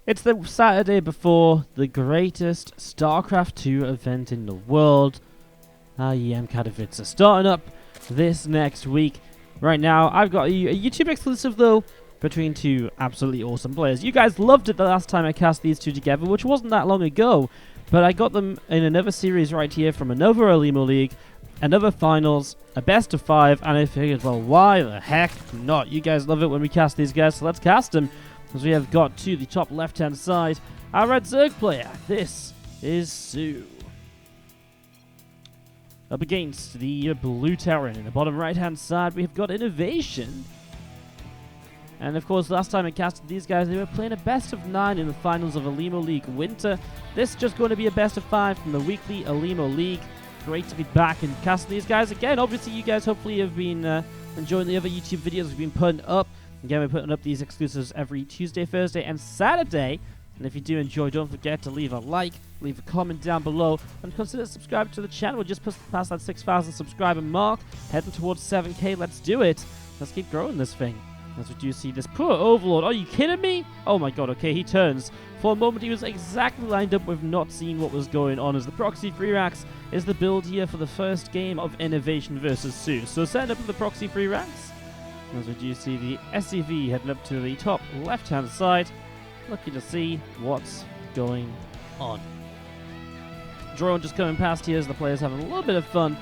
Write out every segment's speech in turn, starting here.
It's the Saturday before the greatest StarCraft 2 event in the world. EM Katowice are starting up this next week. Right now, I've got a YouTube exclusive though, between two absolutely awesome players. You guys loved it the last time I cast these two together, which wasn't that long ago. But I got them in another series right here from another Olimoleague, another finals, a best of 5, and I figured, well, why the heck not? You guys love it when we cast these guys, so let's cast them. As we have got to the top left-hand side, our red Zerg player. This is soO. Up against the blue Terran. In the bottom right-hand side, we have got INnoVation. And of course, last time I casted these guys, they were playing a best of 9 in the finals of Olimoleague Winter. This is just going to be a best of 5 from the weekly Olimoleague. Great to be back and cast these guys again. Obviously, you guys hopefully have been enjoying the other YouTube videos we've been putting up. Again, we're putting up these exclusives every Tuesday, Thursday, and Saturday. And if you do enjoy, don't forget to leave a like, leave a comment down below, and consider subscribing to the channel. We're just past that 6,000 subscriber mark, heading towards 7K. Let's do it. Let's keep growing this thing. As we do see this poor Overlord. Are you kidding me? Oh my god, okay, he turns. For a moment, he was exactly lined up with not seeing what was going on, as the proxy free racks is the build here for the first game of INnoVation versus soO. So setting up with the proxy free racks. As we do see the SCV heading up to the top left-hand side. Lucky to see what's going on. Drone just coming past here as the players having a little bit of fun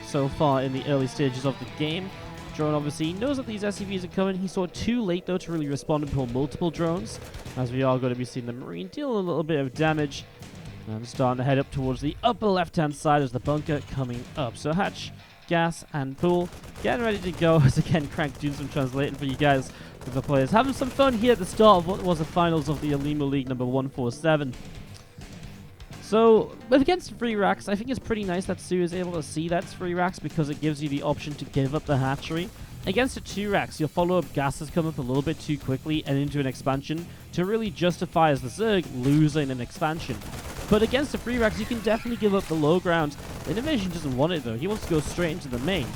so far in the early stages of the game. Drone obviously knows that these SCVs are coming. He saw it too late though to really respond and pull multiple drones, as we are going to be seeing the Marine deal a little bit of damage. And starting to head up towards the upper left-hand side as the bunker coming up. So hatch, gas, and pool getting ready to go as again Crank doing some translating for you guys with the players. Having some fun here at the start of what was the finals of the Olimoleague number 147. So, against free racks, I think it's pretty nice that soO is able to see that's free racks because it gives you the option to give up the hatchery. Against the 2 racks, your follow-up gases come up a little bit too quickly and into an expansion to really justify as the Zerg losing an expansion. But against the free racks, you can definitely give up the low ground. INnoVation doesn't want it though, he wants to go straight into the main.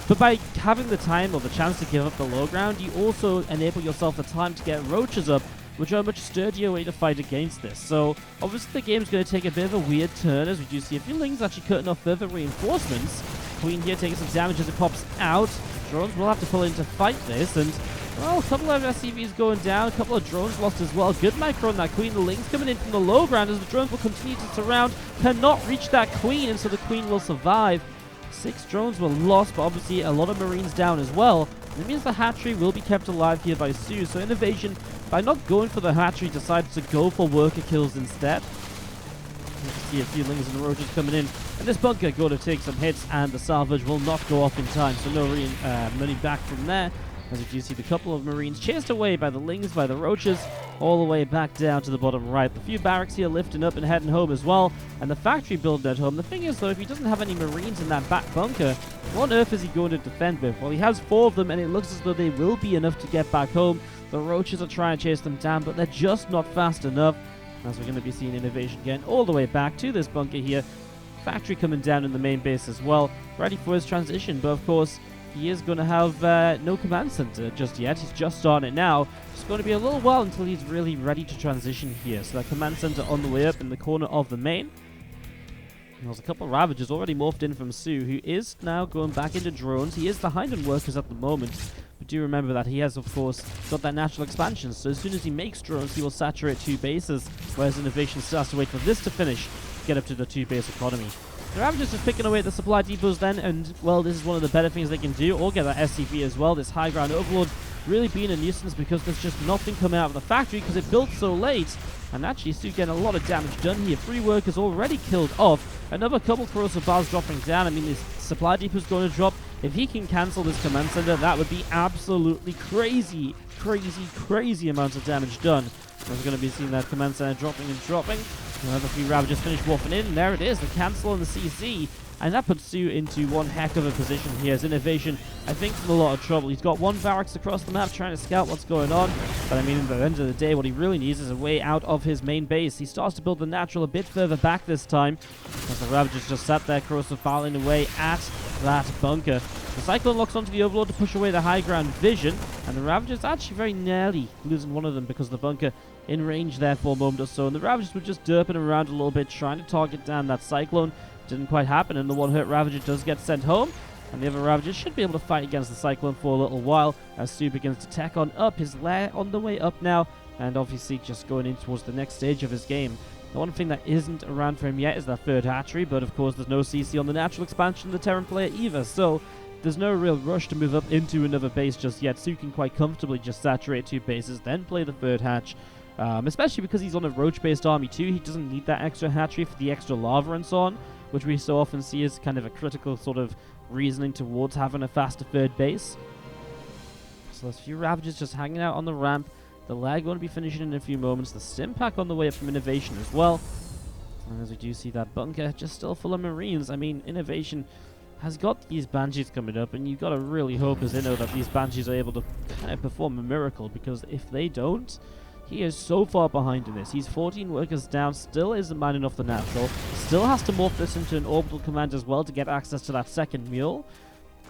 But by having the time or the chance to give up the low ground, you also enable yourself the time to get roaches up, which are a much sturdier way to fight against this. So, obviously the game's going to take a bit of a weird turn as we do see a few Lings actually cutting off further reinforcements. Queen here taking some damage as it pops out. Drones will have to pull in to fight this, and, well, a couple of SCVs going down, a couple of drones lost as well. Good micro on that Queen. The Lings coming in from the low ground as the drones will continue to surround, cannot reach that Queen, and so the Queen will survive. 6 drones were lost, but obviously a lot of Marines down as well. And it means the hatchery will be kept alive here by soO. So INnoVation, by not going for the hatchery, decides to go for worker kills instead. You can see a few Lings and Roaches coming in. And this bunker going to take some hits, and the salvage will not go off in time. So no money back from there. As you do see the couple of Marines chased away by the Lings, by the Roaches, all the way back down to the bottom right. A few barracks here lifting up and heading home as well, and the factory building at home. The thing is though, if he doesn't have any Marines in that back bunker, what on earth is he going to defend with? Well, he has 4 of them, and it looks as though they will be enough to get back home. The Roaches are trying to chase them down, but they're just not fast enough. As we're going to be seeing INnoVation getting all the way back to this bunker here. Factory coming down in the main base as well, ready for his transition, but of course, he is going to have no command center just yet. He's just starting it now. It's going to be a little while until he's really ready to transition here. So that command center on the way up in the corner of the main. And there's a couple of Ravagers already morphed in from soO, who is now going back into drones. He is behind on workers at the moment. But do remember that he has, of course, got that natural expansion. So as soon as he makes drones, he will saturate 2 bases. Whereas INnoVation still has to wait for this to finish to get up to the 2-base economy. The Ravagers just picking away at the supply depots then, and, well, this is one of the better things they can do, or get that SCV as well. This high ground Overlord really being a nuisance because there's just nothing coming out of the factory because it built so late. And actually, soO getting a lot of damage done here. 3 workers already killed off. Another couple corrosive bars dropping down. I mean, this supply depot's going to drop. If he can cancel this command center, that would be absolutely crazy, crazy amounts of damage done. We're going to be seeing that command center dropping and dropping. Another 3 Ravagers finish warping in, and there it is, the cancel on the CC. And that puts soO into one heck of a position here as INnoVation, I think, in a lot of trouble. He's got 1 barracks across the map trying to scout what's going on. But I mean, at the end of the day, what he really needs is a way out of his main base. He starts to build the natural a bit further back this time, as the Ravagers just sat there, corrosive filing away at that bunker. The Cyclone locks onto the Overlord to push away the high ground vision, and the Ravagers actually very nearly losing one of them because the bunker in range there for a moment or so, and the Ravagers were just derping around a little bit, trying to target down that Cyclone. Didn't quite happen, and the one hurt Ravager does get sent home, and the other Ravagers should be able to fight against the Cyclone for a little while as soO begins to tech on up. His lair on the way up now, and obviously just going in towards the next stage of his game. The one thing that isn't around for him yet is that third hatchery, but of course there's no CC on the natural expansion of the Terran player either, so there's no real rush to move up into another base just yet. soO can quite comfortably just saturate 2 bases, then play the third hatch, especially because he's on a roach-based army too. He doesn't need that extra hatchery for the extra lava and so on, which we so often see as kind of a critical sort of reasoning towards having a faster third base. So there's a few Ravagers just hanging out on the ramp. The lag going to be finishing in a few moments. The stim pack on the way up from INnoVation as well. And as we do see that bunker just still full of Marines. I mean, INnoVation has got these Banshees coming up, and you've got to really hope as Inno that these Banshees are able to kind of perform a miracle, because if they don't, he is so far behind in this. He's 14 workers down, still isn't mining off the natural, still has to morph this into an orbital command as well to get access to that second mule.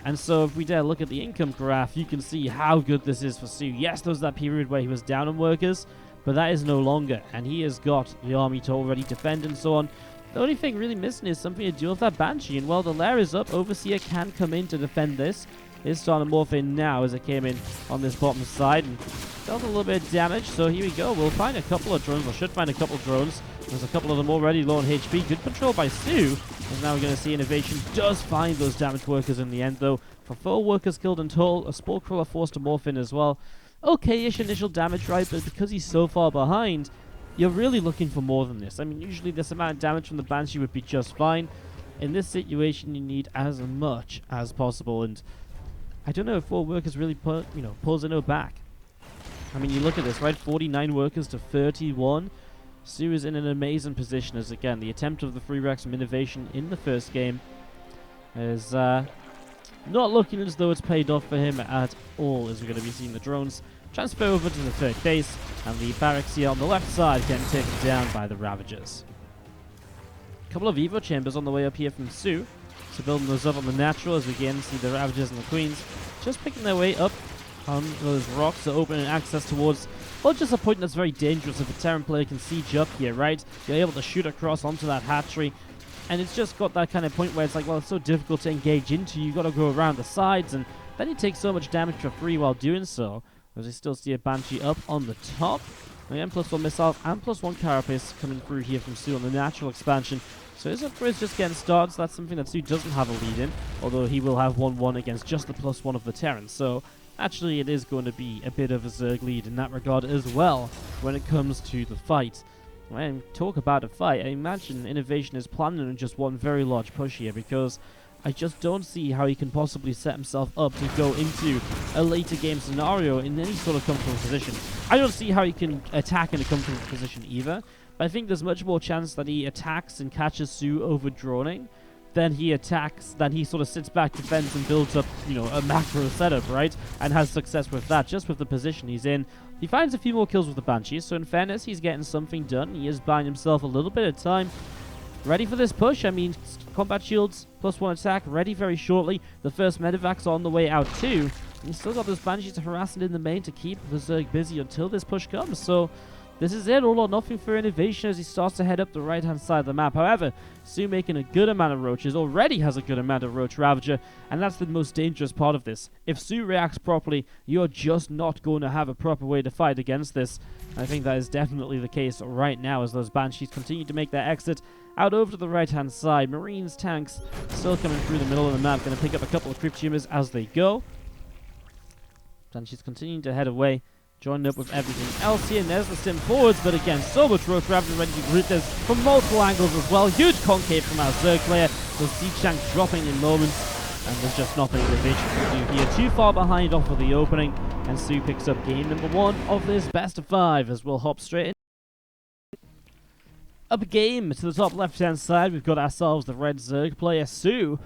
And so if we dare look at the income graph, you can see how good this is for soO. Yes, there was that period where he was down on workers, but that is no longer, and he has got the army to already defend and so on. The only thing really missing is something to do with that Banshee, and while the lair is up, Overseer can come in to defend this. It's starting to morph in now as it came in on this bottom side and dealt a little bit of damage. So here we go. We'll find a couple of drones, or should find a couple of drones. There's a couple of them already low on HP. Good control by soO. And now we're going to see INnoVation does find those damaged workers in the end, though. For 4 workers killed in total, a Spore Crawler forced to morph in as well. Okay-ish initial damage, right? But because he's so far behind, you're really looking for more than this. I mean, usually this amount of damage from the Banshee would be just fine. In this situation, you need as much as possible, and I don't know if 4 workers really pulls Inno back. I mean, you look at this, right? 49 workers to 31. soO is in an amazing position as, again, the attempt of the 3 Rex from INnoVation in the first game is not looking as though it's paid off for him at all, as we're going to be seeing the drones transfer over to the third base, and the barracks here on the left side getting taken down by the Ravagers. A couple of Evo chambers on the way up here from soO, so building those up on the natural as we again see the Ravagers and the Queens just picking their way up on those rocks to open an access towards, well, just a point that's very dangerous if a Terran player can siege up here, right? You're able to shoot across onto that hatchery, and it's just got that kind of point where it's like, well, it's so difficult to engage into. You've got to go around the sides, and then you take so much damage for free while doing so. As we still see a Banshee up on the top. Again, +1 missiles and +1 carapace coming through here from soO on the natural expansion. So his upgrade is just getting started, so that's something that soO doesn't have a lead in, although he will have 1-1 against just the +1 of the Terran. So actually it is going to be a bit of a Zerg lead in that regard as well when it comes to the fight. When talk about a fight, I imagine INnoVation is planning on just one very large push here, because I just don't see how he can possibly set himself up to go into a later game scenario in any sort of comfortable position. I don't see how he can attack in a comfortable position either, but I think there's much more chance that he attacks and catches soO over droning than he attacks, than he sort of sits back, defends, and builds up, you know, a macro setup, right? And has success with that, just with the position he's in. He finds a few more kills with the Banshees, so in fairness, he's getting something done. He is buying himself a little bit of time. Ready for this push. I mean, combat shields, +1 attack, ready very shortly. The first medevac's on the way out too. And he's still got those Banshees harassing in the main to keep the Zerg busy until this push comes. So this is it, all or nothing for INnoVation as he starts to head up the right-hand side of the map. However, soO making a good amount of roaches, already has a good amount of roach Ravager, and that's the most dangerous part of this. If soO reacts properly, you're just not going to have a proper way to fight against this. I think that is definitely the case right now as those Banshees continue to make their exit out over to the right-hand side. Marines, tanks, still coming through the middle of the map, going to pick up a couple of Crypt Tumors as they go. Banshees continuing to head away, joining up with everything else here, and there's the stim forwards, but again, so much roach Ravager ready to grid this from multiple angles as well. Huge concave from our Zerg player, the siege tank dropping in moments, and there's just nothing INnoVation can do here. Too far behind off of the opening, and soO picks up game number 1 of this best of 5 as we'll hop straight in. Up a game to the top left-hand side, we've got ourselves the red Zerg player soO,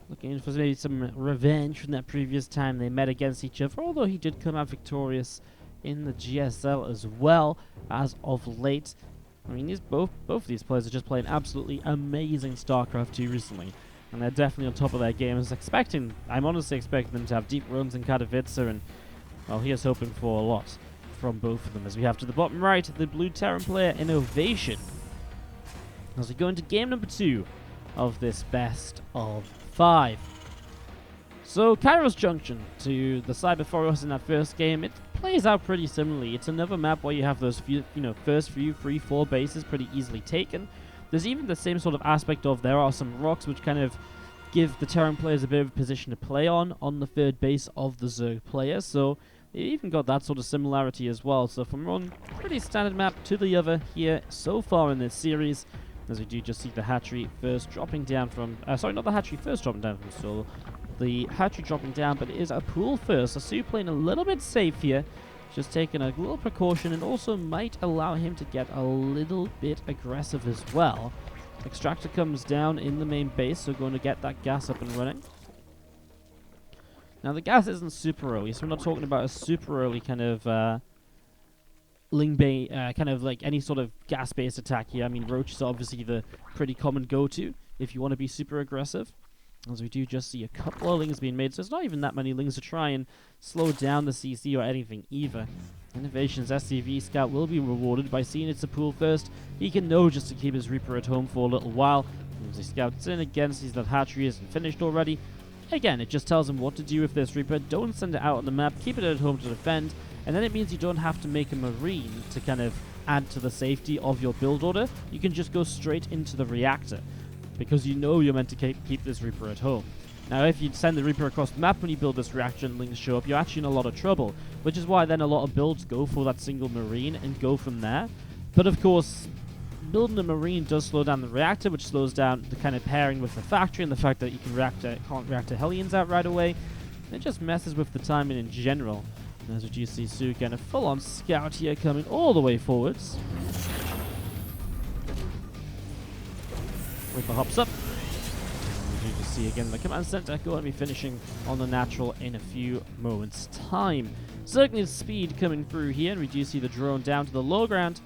looking for maybe some revenge from that previous time they met against each other, although he did come out victorious in the GSL as well as of late. I mean, both of these players are just playing absolutely amazing StarCraft 2 recently. And they're definitely on top of their game. I'm honestly expecting them to have deep runs in Katowice, and, well, here's hoping for a lot from both of them. As we have to the bottom right, the blue Terran player, INnoVation. As we go into game number 2 of this best of 5. So, Kairos Junction to the side before us in that first game, it plays out pretty similarly. It's another map where you have those first few 3-4 bases pretty easily taken. There's even the same sort of aspect of there are some rocks which kind of give the Terran players a bit of a position to play on the third base of the Zerg player. So, it even got that sort of similarity as well. So, from one pretty standard map to the other here so far in this series, as we do just see the hatchery first dropping down from... sorry, not the hatchery first dropping down from soO. The hatchery dropping down, but it is a pool first. So soO playing a little bit safe here. Just taking a little precaution, and also might allow him to get a little bit aggressive as well. Extractor comes down in the main base, so going to get that gas up and running. Now the gas isn't super early, so we're not talking about a super early kind of... kind of like any sort of gas-based attack here. I mean, Roach is obviously the pretty common go-to if you want to be super aggressive. As we do just see a couple of lings being made, so it's not even that many lings to try and slow down the CC or anything either. INnoVation's SCV scout will be rewarded by seeing it's a pool first. He can know just to keep his Reaper at home for a little while. As he scouts in again, sees that hatchery isn't finished already. Again, it just tells him what to do with this Reaper. Don't send it out on the map, keep it at home to defend. And then it means you don't have to make a Marine to kind of add to the safety of your build order. You can just go straight into the reactor, because you know you're meant to keep this Reaper at home. Now, if you send the Reaper across the map when you build this reactor and lings show up, you're actually in a lot of trouble, which is why then a lot of builds go for that single Marine and go from there. But of course, building a Marine does slow down the reactor, which slows down the kind of pairing with the factory, and the fact that you can't reactor Hellions out right away. It just messes with the timing in general. As we do see soO getting a full-on scout here coming all the way forwards. Reaper hops up. And we do just see again the command center going to be finishing on the natural in a few moments' time. Certainly the speed coming through here, and we do see the drone down to the low ground.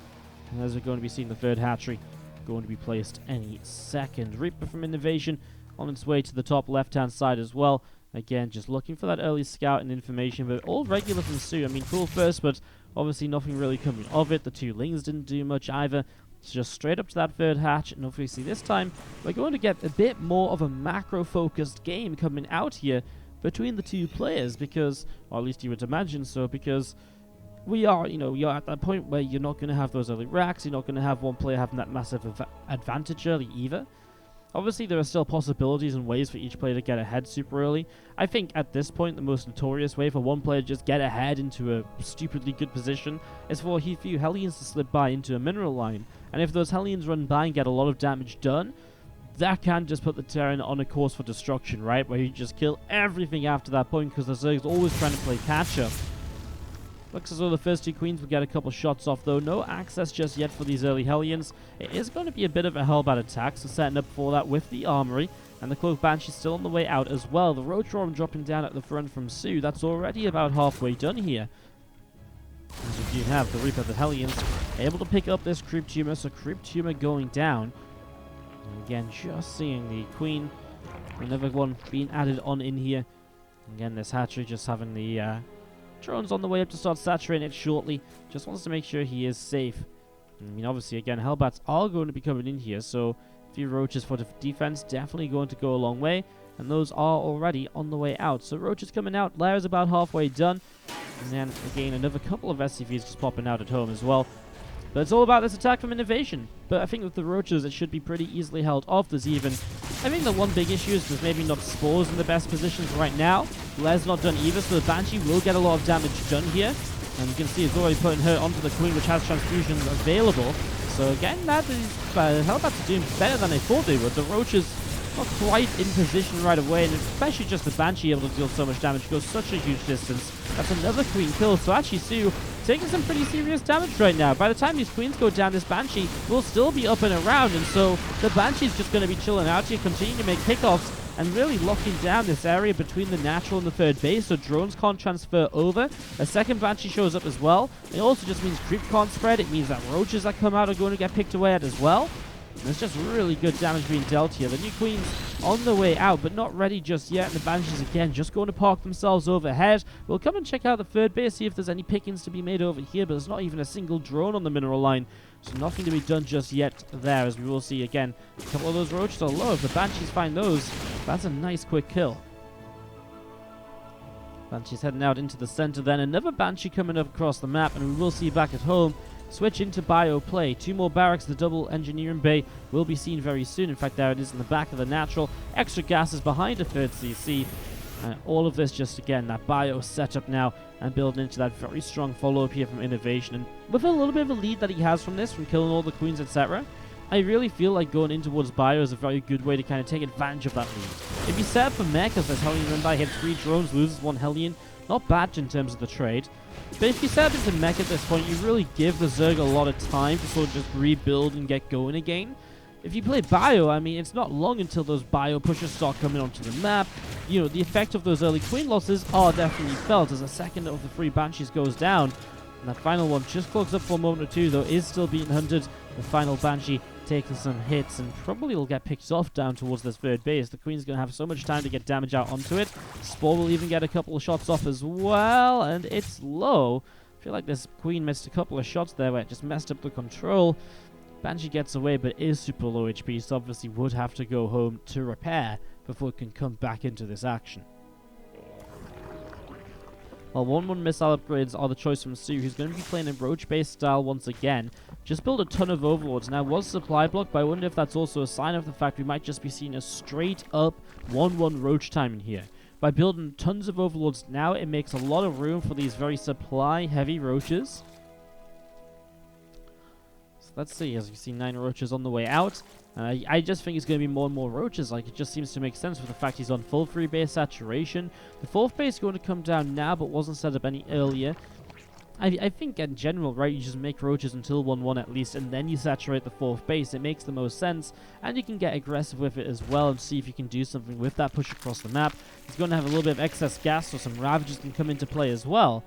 And as we're going to be seeing the third hatchery going to be placed any second. Reaper from INnoVation on its way to the top left-hand side as well. Again, just looking for that early scout and information, but all regular from soO. I mean, cool first, but obviously nothing really coming of it. The two lings didn't do much either. It's just straight up to that third hatch, and obviously this time we're going to get a bit more of a macro-focused game coming out here between the two players, because, or at least you would imagine so, because we are, you're at that point where you're not going to have those early racks. You're not going to have one player having that massive advantage early either. Obviously, there are still possibilities and ways for each player to get ahead super early. I think at this point, the most notorious way for one player to just get ahead into a stupidly good position is for a few Hellions to slip by into a mineral line. And if those Hellions run by and get a lot of damage done, that can just put the Terran on a course for destruction, right? Where you just kill everything after that point, because the Zerg's always trying to play catch-up. Looks as though the first two queens will get a couple shots off, though. No access just yet for these early Hellions. It is going to be a bit of a hellbat attack, so setting up for that with the armory. And the Cloak Banshee still on the way out as well. The Roach Roarum dropping down at the front from soO. That's already about halfway done here. As we do have the Reaper of the Hellions able to pick up this Creep Tumor, so Creep Tumor going down. And again, just seeing the Queen. Another one being added on in here. Again, this hatchery just having the... drone's on the way up to start saturating it shortly. Just wants to make sure he is safe. I mean, obviously, again, Hellbats are going to be coming in here, so a few Roaches for defense definitely going to go a long way, and those are already on the way out. So Roaches coming out, Lair's about halfway done, and then, again, another couple of SCVs just popping out at home as well. But it's all about this attack from INnoVation. But I think with the Roaches, it should be pretty easily held off. There's even... I think the one big issue is there's maybe not Spores in the best positions right now. Lair's not done either, so the Banshee will get a lot of damage done here. And you can see it's already putting her onto the Queen, which has transfusions available. So again, that is... Hellbats are doing better than they thought they would. The Roaches not quite in position right away, and especially just the Banshee able to deal so much damage, goes such a huge distance. That's another Queen kill, so actually soO taking some pretty serious damage right now. By the time these Queens go down, this Banshee will still be up and around, and so the Banshee's just going to be chilling out here, continuing to make pickoffs, and really locking down this area between the natural and the third base, so drones can't transfer over. A second Banshee shows up as well. It also just means creep can't spread. It means that Roaches that come out are going to get picked away at as well. There's just really good damage being dealt here. The new Queen's on the way out, but not ready just yet. And the Banshees, again, just going to park themselves overhead. We'll come and check out the third base, see if there's any pickings to be made over here, but there's not even a single drone on the mineral line. So nothing to be done just yet there, as we will see, again, a couple of those roaches are low. If the Banshees find those, that's a nice quick kill. Banshee's heading out into the center then. Another Banshee coming up across the map, and we will see back at home. Switch into bio play. 2 more barracks. The double engineering bay will be seen very soon. In fact, there it is in the back of the natural. Extra gases behind a third CC. And all of this just, again, that bio setup now and building into that very strong follow-up here from INnoVation. And with a little bit of a lead that he has from this, from killing all the queens, etc., I really feel like going in towards bio is a very good way to kind of take advantage of that lead. If you set up for mechas, as Hellion Runby hits 3 drones, loses 1 Hellion, not bad in terms of the trade. But if you set up into mech at this point, you really give the Zerg a lot of time to sort of just rebuild and get going again. If you play bio, I mean, it's not long until those bio pushes start coming onto the map. You know, the effect of those early queen losses are definitely felt as a second of the 3 Banshees goes down. And that final one just clogs up for a moment or two, though, is still being hunted. The final Banshee taking some hits and probably will get picked off down towards this third base. The Queen's going to have so much time to get damage out onto it. Spore will even get a couple of shots off as well, and it's low. I feel like this Queen missed a couple of shots there where it just messed up the control. Banshee gets away but is super low HP, so obviously would have to go home to repair before it can come back into this action. Well, 1-1 missile upgrades are the choice from soO, who's going to be playing in roach-based style once again. Just build a ton of overlords. Now, was supply blocked, but I wonder if that's also a sign of the fact we might just be seeing a straight-up 1-1 roach time in here. By building tons of overlords now, it makes a lot of room for these very supply-heavy roaches. So let's see, as you see 9 roaches on the way out. I just think it's going to be more and more roaches. Like, it just seems to make sense with the fact he's on full 3 base saturation. The 4th base is going to come down now, but wasn't set up any earlier. I think in general, right, you just make roaches until 1-1 at least, and then you saturate the 4th base. It makes the most sense, and you can get aggressive with it as well and see if you can do something with that push across the map. He's going to have a little bit of excess gas, so some Ravages can come into play as well.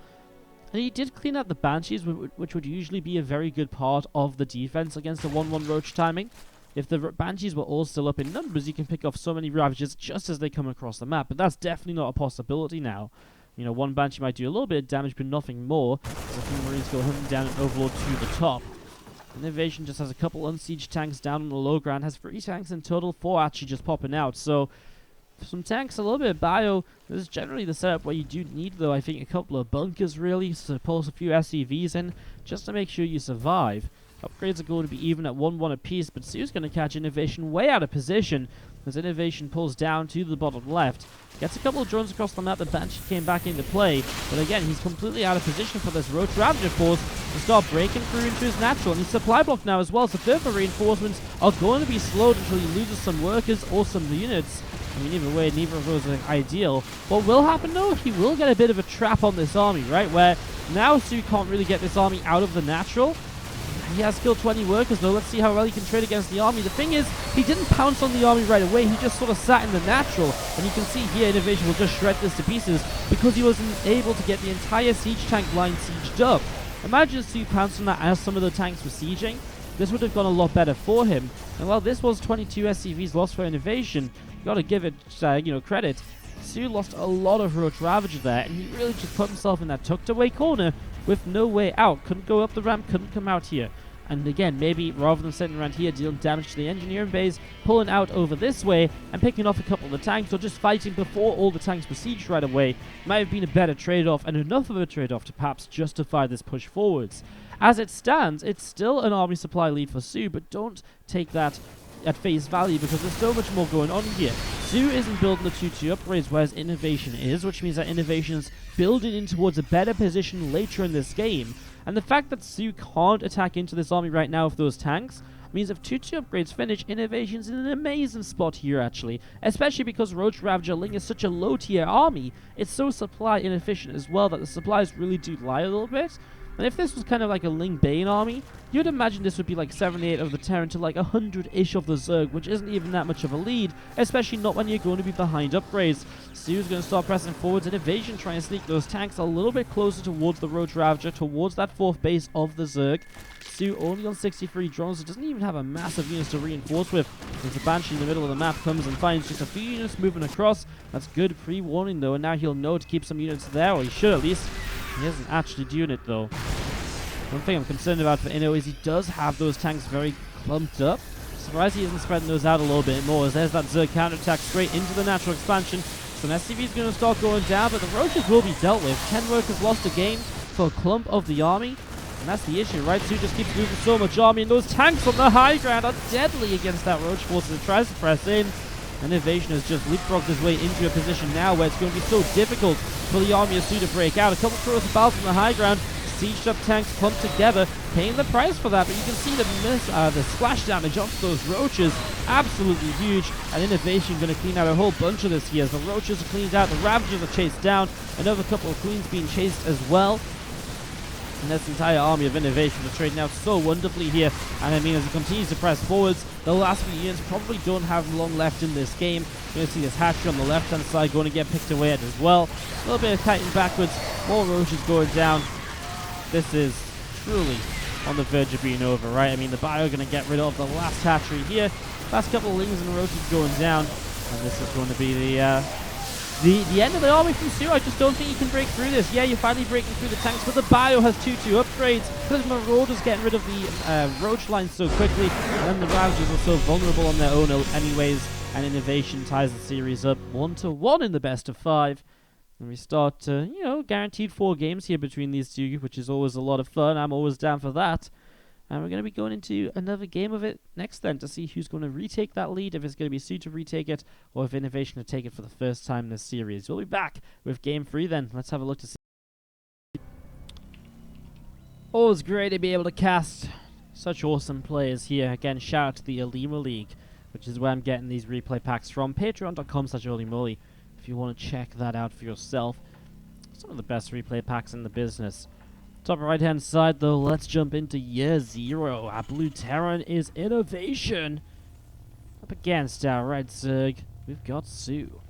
And he did clean out the Banshees, which would usually be a very good part of the defense against a 1-1 roach timing. If the Banshees were all still up in numbers, you can pick off so many Ravages just as they come across the map. But that's definitely not a possibility now. You know, one Banshee might do a little bit of damage, but nothing more. As a few Marines go hunting down an Overlord to the top. INnoVation just has a couple unsieged tanks down on the low ground. Has 3 tanks in total, 4 actually just popping out. So, some tanks, a little bit of bio. This is generally the setup where you do need, though, I think, a couple of bunkers, really. So, pulse a few SCVs in, just to make sure you survive. Upgrades are going to be even at 1-1 apiece, but soO's going to catch INnoVation way out of position as INnoVation pulls down to the bottom left. Gets a couple of drones across the map. The Banshee came back into play, but again, he's completely out of position for this Roach Ravager force to start breaking through into his natural. And he's supply blocked now as well, so further reinforcements are going to be slowed until he loses some workers or some units. I mean, either way, neither of those are ideal. What will happen, though, he will get a bit of a trap on this army, right? Where now soO can't really get this army out of the natural. He has killed 20 workers, though. Let's see how well he can trade against the army. The thing is, he didn't pounce on the army right away. He just sort of sat in the natural. And you can see here, INnoVation will just shred this to pieces because he wasn't able to get the entire siege tank line sieged up. Imagine if soO pounced on that as some of the tanks were sieging. This would have gone a lot better for him. And while this was 22 SCVs lost for INnoVation, you got to give it, credit. soO lost a lot of Roach Ravager there, and he really just put himself in that tucked away corner with no way out. Couldn't go up the ramp, couldn't come out here. And again, maybe rather than sitting around here dealing damage to the engineering bays, pulling out over this way and picking off a couple of the tanks, or just fighting before all the tanks were sieged right away, might have been a better trade-off, and enough of a trade-off to perhaps justify this push forwards. As it stands, it's still an army supply lead for soO, but don't take that at face value because there's so much more going on here. soO isn't building the 2-2 upgrades, whereas INnoVation is, which means that INnoVation's building in towards a better position later in this game. And the fact that soO can't attack into this army right now with those tanks means if 2-2 upgrades finish, INnoVation's in an amazing spot here, actually. Especially because Roach Ravager Ling is such a low-tier army. It's so supply inefficient as well that the supplies really do lie a little bit. And if this was kind of like a Ling Bane army, you'd imagine this would be like 78 of the Terran to like 100-ish of the Zerg, which isn't even that much of a lead, especially not when you're going to be behind upgrades. soO's going to start pressing forwards. INnoVation trying to sneak those tanks a little bit closer towards the Roach Ravager, towards that 4th base of the Zerg. soO only on 63 drones, so doesn't even have a massive units to reinforce with. As the Banshee in the middle of the map comes and finds just a few units moving across. That's good pre-warning though, and now he'll know to keep some units there, or he should at least. He isn't actually doing it though. One thing I'm concerned about for Inno is he does have those tanks very clumped up. Surprised he isn't spreading those out a little bit more, as there's that Zerg counterattack straight into the natural expansion. Some SCV's going to start going down, but the Roaches will be dealt with. 10 workers lost again for a clump of the army. And that's the issue, right? soO just keeps moving so much army, and those tanks on the high ground are deadly against that Roach force as it tries to press in. INnoVation has just leapfrogged his way into a position now where it's going to be so difficult for the army of soO to break out. A couple of throws about from the high ground. Sieged up tanks clumped together, paying the price for that, but you can see the splash damage onto those Roaches, absolutely huge, and INnoVation going to clean out a whole bunch of this here. As the Roaches are cleaned out, the Ravagers are chased down, another couple of Queens being chased as well. And this entire army of INnoVation are trading out so wonderfully here. And I mean, as it continues to press forwards, the last few units probably don't have long left in this game. You're going to see this hatchery on the left-hand side going to get picked away at as well. A little bit of kiting backwards, more Roaches going down. This is truly on the verge of being over, right? I mean, the Bio are going to get rid of the last hatchery here. Last couple of Lings and Roaches going down. And this is going to be the end of the army from soO. I just don't think you can break through this. Yeah, you're finally breaking through the tanks, but the Bio has 2-2 upgrades. Because Marauders getting rid of the Roach lines so quickly, and then the Ravagers are so vulnerable on their own anyways, and INnoVation ties the series up 1-1 in the best of 5. And we start to, guaranteed 4 games here between these two, which is always a lot of fun. I'm always down for that. And we're going to be going into another game of it next then to see who's going to retake that lead, if it's going to be soO to retake it, or if INnoVation to take it for the first time in this series. We'll be back with Game 3 then. Let's have a look to see. Always great to be able to cast such awesome players here. Again, shout out to the Olimoleague, which is where I'm getting these replay packs from. Patreon.com/Olimoleague. If you want to check that out for yourself. Some of the best replay packs in the business. Top right hand side though, let's jump into year 0. Our blue Terran is INnoVation. Up against our red Zerg, we've got soO.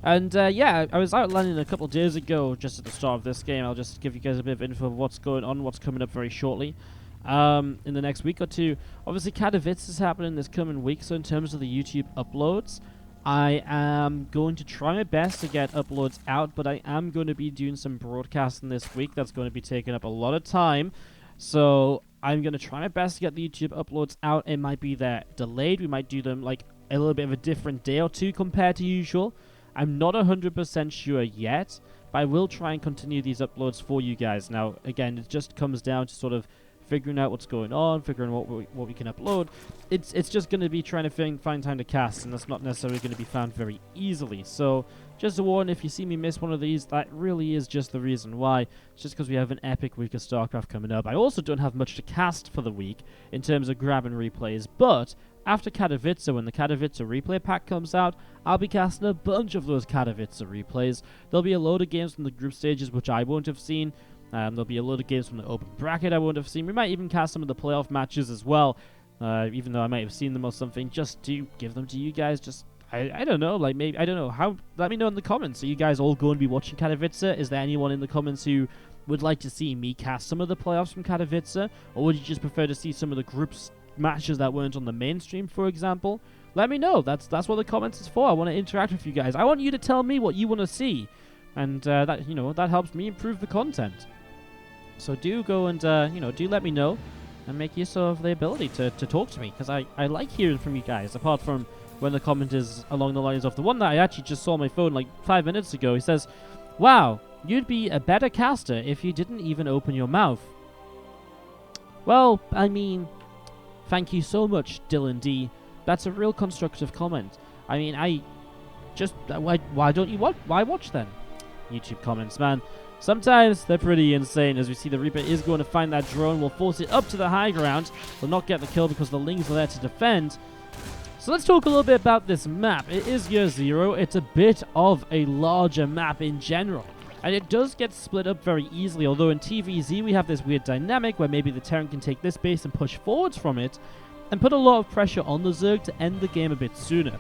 And yeah, I was outlining a couple days ago, just at the start of this game. I'll just give you guys a bit of info of what's going on, what's coming up very shortly. In the next week or two. Obviously Katowice is happening this coming week, so in terms of the YouTube uploads, I am going to try my best to get uploads out, but I am going to be doing some broadcasting this week. That's going to be taking up a lot of time. So I'm going to try my best to get the YouTube uploads out. It might be that delayed. We might do them like a little bit of a different day or two compared to usual. I'm not 100% sure yet, but I will try and continue these uploads for you guys. Now, again, it just comes down to sort of figuring out what's going on, figuring out what we can upload. It's just going to be trying to find time to cast, and that's not necessarily going to be found very easily. So just a warning, if you see me miss one of these, that really is just the reason why. It's just because we have an epic week of StarCraft coming up. I also don't have much to cast for the week in terms of grabbing replays, but after Katowice, when the Katowice replay pack comes out, I'll be casting a bunch of those Katowice replays. There'll be a load of games from the group stages which I won't have seen. There'll be a load of games from the open bracket I won't have seen. We might even cast some of the playoff matches as well, even though I might have seen them or something, just to give them to you guys. Just, I don't know, like maybe, I don't know, how, let me know in the comments. Are you guys all going to be watching Katowice? Is there anyone in the comments who would like to see me cast some of the playoffs from Katowice? Or would you just prefer to see some of the groups matches that weren't on the mainstream, for example? Let me know. That's what the comments is for. I want to interact with you guys. I want you to tell me what you want to see, and that, that helps me improve the content. So do go and do let me know and make use of the ability to talk to me, because I like hearing from you guys, apart from when the comment is along the lines of the one that I actually just saw on my phone like 5 minutes ago. He says, "Wow, you'd be a better caster if you didn't even open your mouth." Well, I mean, thank you so much, Dylan D. That's a real constructive comment. I mean, why don't you watch? Why watch then? YouTube comments, man. Sometimes they're pretty insane. As we see, the Reaper is going to find that drone. Will force it up to the high ground. Will not get the kill because the Lings are there to defend. So let's talk a little bit about this map. It is year 0. It's a bit of a larger map in general. And it does get split up very easily, although in TVZ we have this weird dynamic where maybe the Terran can take this base and push forwards from it, and put a lot of pressure on the Zerg to end the game a bit sooner.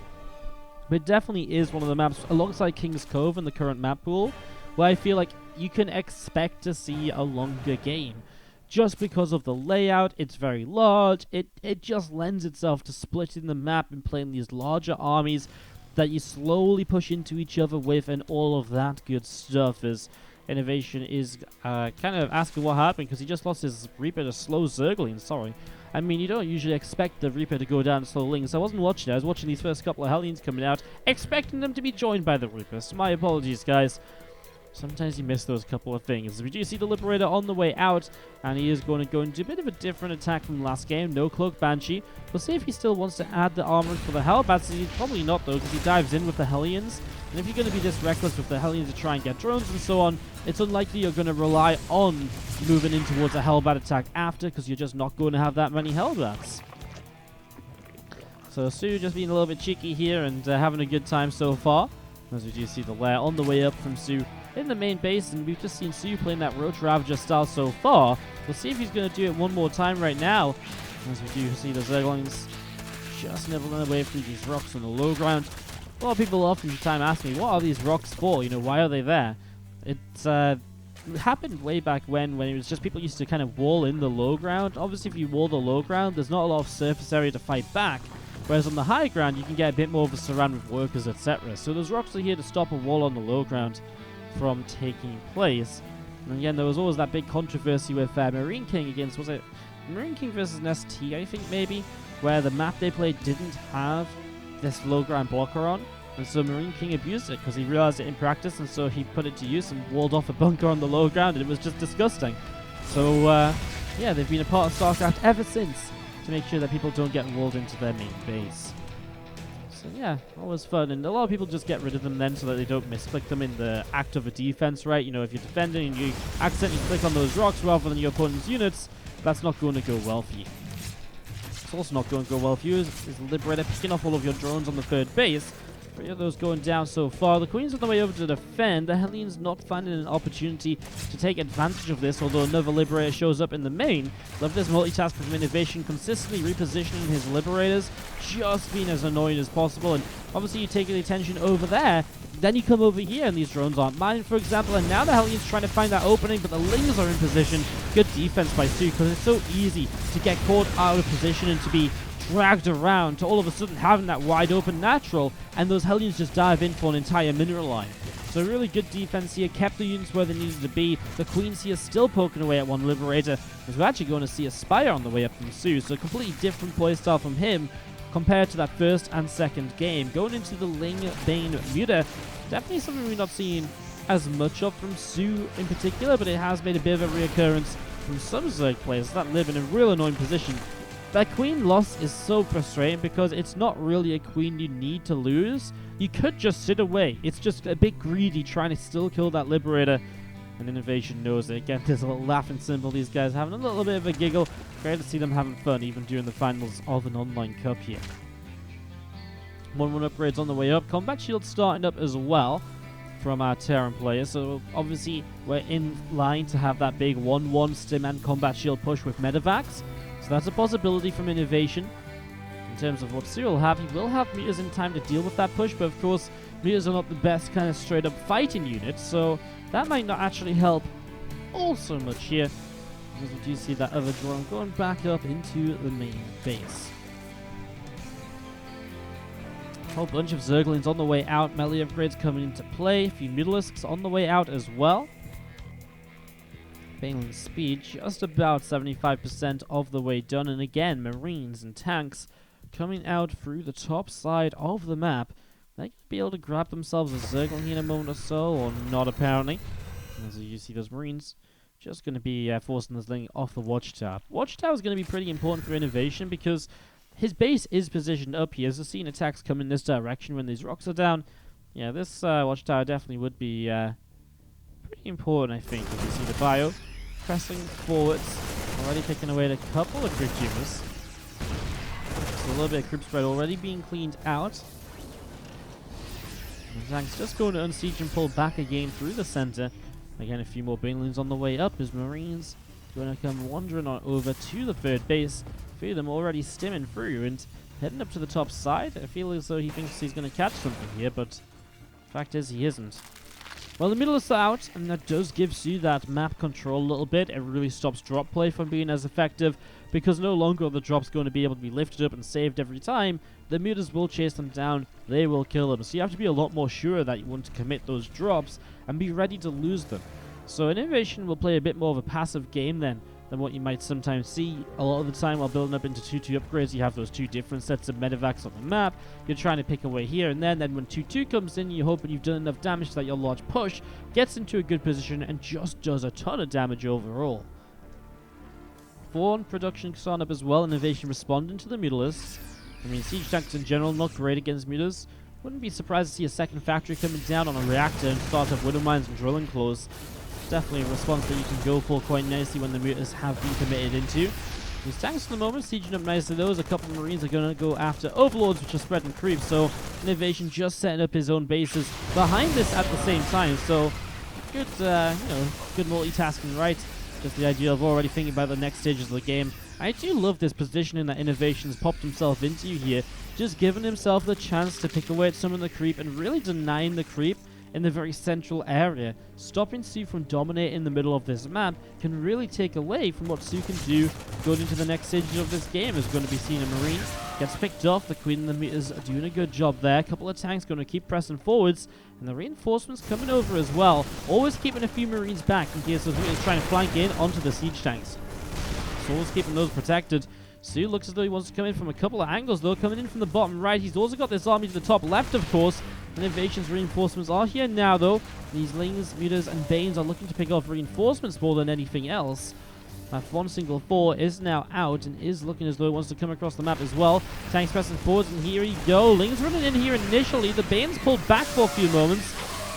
But it definitely is one of the maps, alongside King's Cove in the current map pool, where I feel like you can expect to see a longer game. Just because of the layout, it's very large, it just lends itself to splitting the map and playing these larger armies that you slowly push into each other with, and all of that good stuff. As INnoVation is kind of asking what happened, because he just lost his Reaper to slow Zergling. Sorry. I mean, you don't usually expect the Reaper to go down to slow Lings. I wasn't watching it. I was watching these first couple of Hellions coming out, expecting them to be joined by the Reaper. So my apologies, guys. Sometimes you miss those couple of things. We do see the Liberator on the way out, and he is going to go into a bit of a different attack from last game. No Cloak Banshee. We'll see if he still wants to add the armor for the Hellbats. He's probably not, though, because he dives in with the Hellions. And if you're going to be this reckless with the Hellions to try and get drones and so on, it's unlikely you're going to rely on moving in towards a Hellbat attack after, because you're just not going to have that many Hellbats. So soO just being a little bit cheeky here and having a good time so far. As we do see the lair on the way up from soO in the main base, and we've just seen soO playing that Roach Ravager style so far. We'll see if he's going to do it one more time right now, as we do see the Zerglings just nibbling away through these rocks on the low ground. A lot of people often time ask me, what are these rocks for? You know, why are they there? It happened way back when it was just people used to kind of wall in the low ground. Obviously, if you wall the low ground, there's not a lot of surface area to fight back. Whereas on the high ground, you can get a bit more of a surround with workers, etc. So those rocks are here to stop a wall on the low ground from taking place. And again, there was always that big controversy with Marine King against, was it Marine King versus ST, I think, maybe, where the map they played didn't have this low ground blocker on. And so Marine King abused it because he realized it in practice, and so he put it to use and walled off a bunker on the low ground, and it was just disgusting. So, yeah, they've been a part of StarCraft ever since, to make sure that people don't get walled into their main base. So yeah, always fun, and a lot of people just get rid of them then so that they don't misclick them in the act of a defense, right? You know, if you're defending and you accidentally click on those rocks rather than your opponent's units, that's not going to go well for you. It's also not going to go well for you is Liberator picking off all of your drones on the third base. 3 of those going down so far. The Queen's on the way over to defend. The Hellions not finding an opportunity to take advantage of this, although another Liberator shows up in the main. Love this multitask from INnoVation, consistently repositioning his Liberators, just being as annoying as possible. And obviously you take the attention over there, then you come over here and these drones aren't mine, for example, and now the Hellions trying to find that opening, but the Lings are in position. Good defense by soO, because it's so easy to get caught out of position and to be dragged around to all of a sudden having that wide open natural, and those Hellions just dive in for an entire mineral line. So really good defense here, kept the units where they needed to be. The Queen's here still poking away at one Liberator, as we're actually going to see a Spire on the way up from soO, so a completely different playstyle from him compared to that first and second game. Going into the Ling Bane Muta, definitely something we're not seeing as much of from soO in particular, but it has made a bit of a reoccurrence from some Zerg players that live in a real annoying position. That Queen loss is so frustrating because it's not really a Queen you need to lose. You could just sit away. It's just a bit greedy trying to still kill that Liberator. And INnoVation knows it. Again, there's a little laughing symbol. These guys having a little bit of a giggle. Great to see them having fun even during the finals of an online cup here. 1-1 upgrades on the way up. Combat Shield starting up as well from our Terran players. So obviously we're in line to have that big 1-1 Stim and Combat Shield push with Medivacs. So that's a possibility from INnoVation. In terms of what soO will have, he will have meters in time to deal with that push, but of course, meters are not the best kind of straight-up fighting units, so that might not actually help all so much here, because we do see that other drone going back up into the main base. A whole bunch of Zerglings on the way out, melee upgrades coming into play, a few Mutalisks on the way out as well. Baneling speed just about 75% of the way done, and again, Marines and tanks coming out through the top side of the map. They could be able to grab themselves a Zergling in a moment or so, or not apparently. As you see those Marines just going to be forcing this thing off the Watchtower. Watchtower is going to be pretty important for INnoVation because his base is positioned up here. So seeing attacks come in this direction when these rocks are down, yeah, this Watchtower definitely would be pretty important, I think. As you see the bio pressing forwards, already picking away at a couple of Crypt Tumors. So a little bit of Crypt spread already being cleaned out. And the tank's just going to unsiege and pull back again through the center. Again, a few more banelings on the way up as Marines going to come wandering on over to the third base. A few of them already stimming through and heading up to the top side. I feel as though he thinks he's going to catch something here, but fact is he isn't. Well, the middle is out, and that does give soO that map control a little bit. It really stops drop play from being as effective, because no longer are the drops going to be able to be lifted up and saved every time. The mutas will chase them down, they will kill them. So you have to be a lot more sure that you want to commit those drops and be ready to lose them. So INnoVation will play a bit more of a passive game then than what you might sometimes see. A lot of the time while building up into 2-2 upgrades, you have those two different sets of medevacs on the map. You're trying to pick away here and then when 2-2 comes in, you're hoping you've done enough damage that your large push gets into a good position and just does a ton of damage overall. Fawn production gone up as well. INnoVation responding to the mutalisks. I mean, siege tanks in general not great against mutas. Wouldn't be surprised to see a second factory coming down on a reactor and start up widow mines and drilling claws. Definitely a response that you can go for quite nicely when the mutas have been committed into. These tanks at the moment sieging up nicely. Those a couple of Marines are going to go after overlords, which are spreading creep. So INnoVation just setting up his own bases behind this at the same time. So good, good multitasking, right? Just the idea of already thinking about the next stages of the game. I do love this positioning that INnoVation's popped himself into here. Just giving himself the chance to pick away at some of the creep and really denying the creep in the very central area. Stopping soO from dominating the middle of this map can really take away from what soO can do going into the next stages of this game. Is going to be seen a Marine gets picked off. The Queen and the mutas are doing a good job there. A couple of tanks going to keep pressing forwards, and the reinforcements coming over as well. Always keeping a few Marines back in case those mutas trying to flank in onto the siege tanks. So always keeping those protected. soO looks as though he wants to come in from a couple of angles though. Coming in from the bottom right. He's also got this army to the top left, of course. INnoVation's reinforcements are here now though. These Lings, mutas, and Banes are looking to pick off reinforcements more than anything else. That one single 4 is now out and is looking as though it wants to come across the map as well. Tanks pressing forwards, and here you go. Lings running in here initially. The Banes pulled back for a few moments.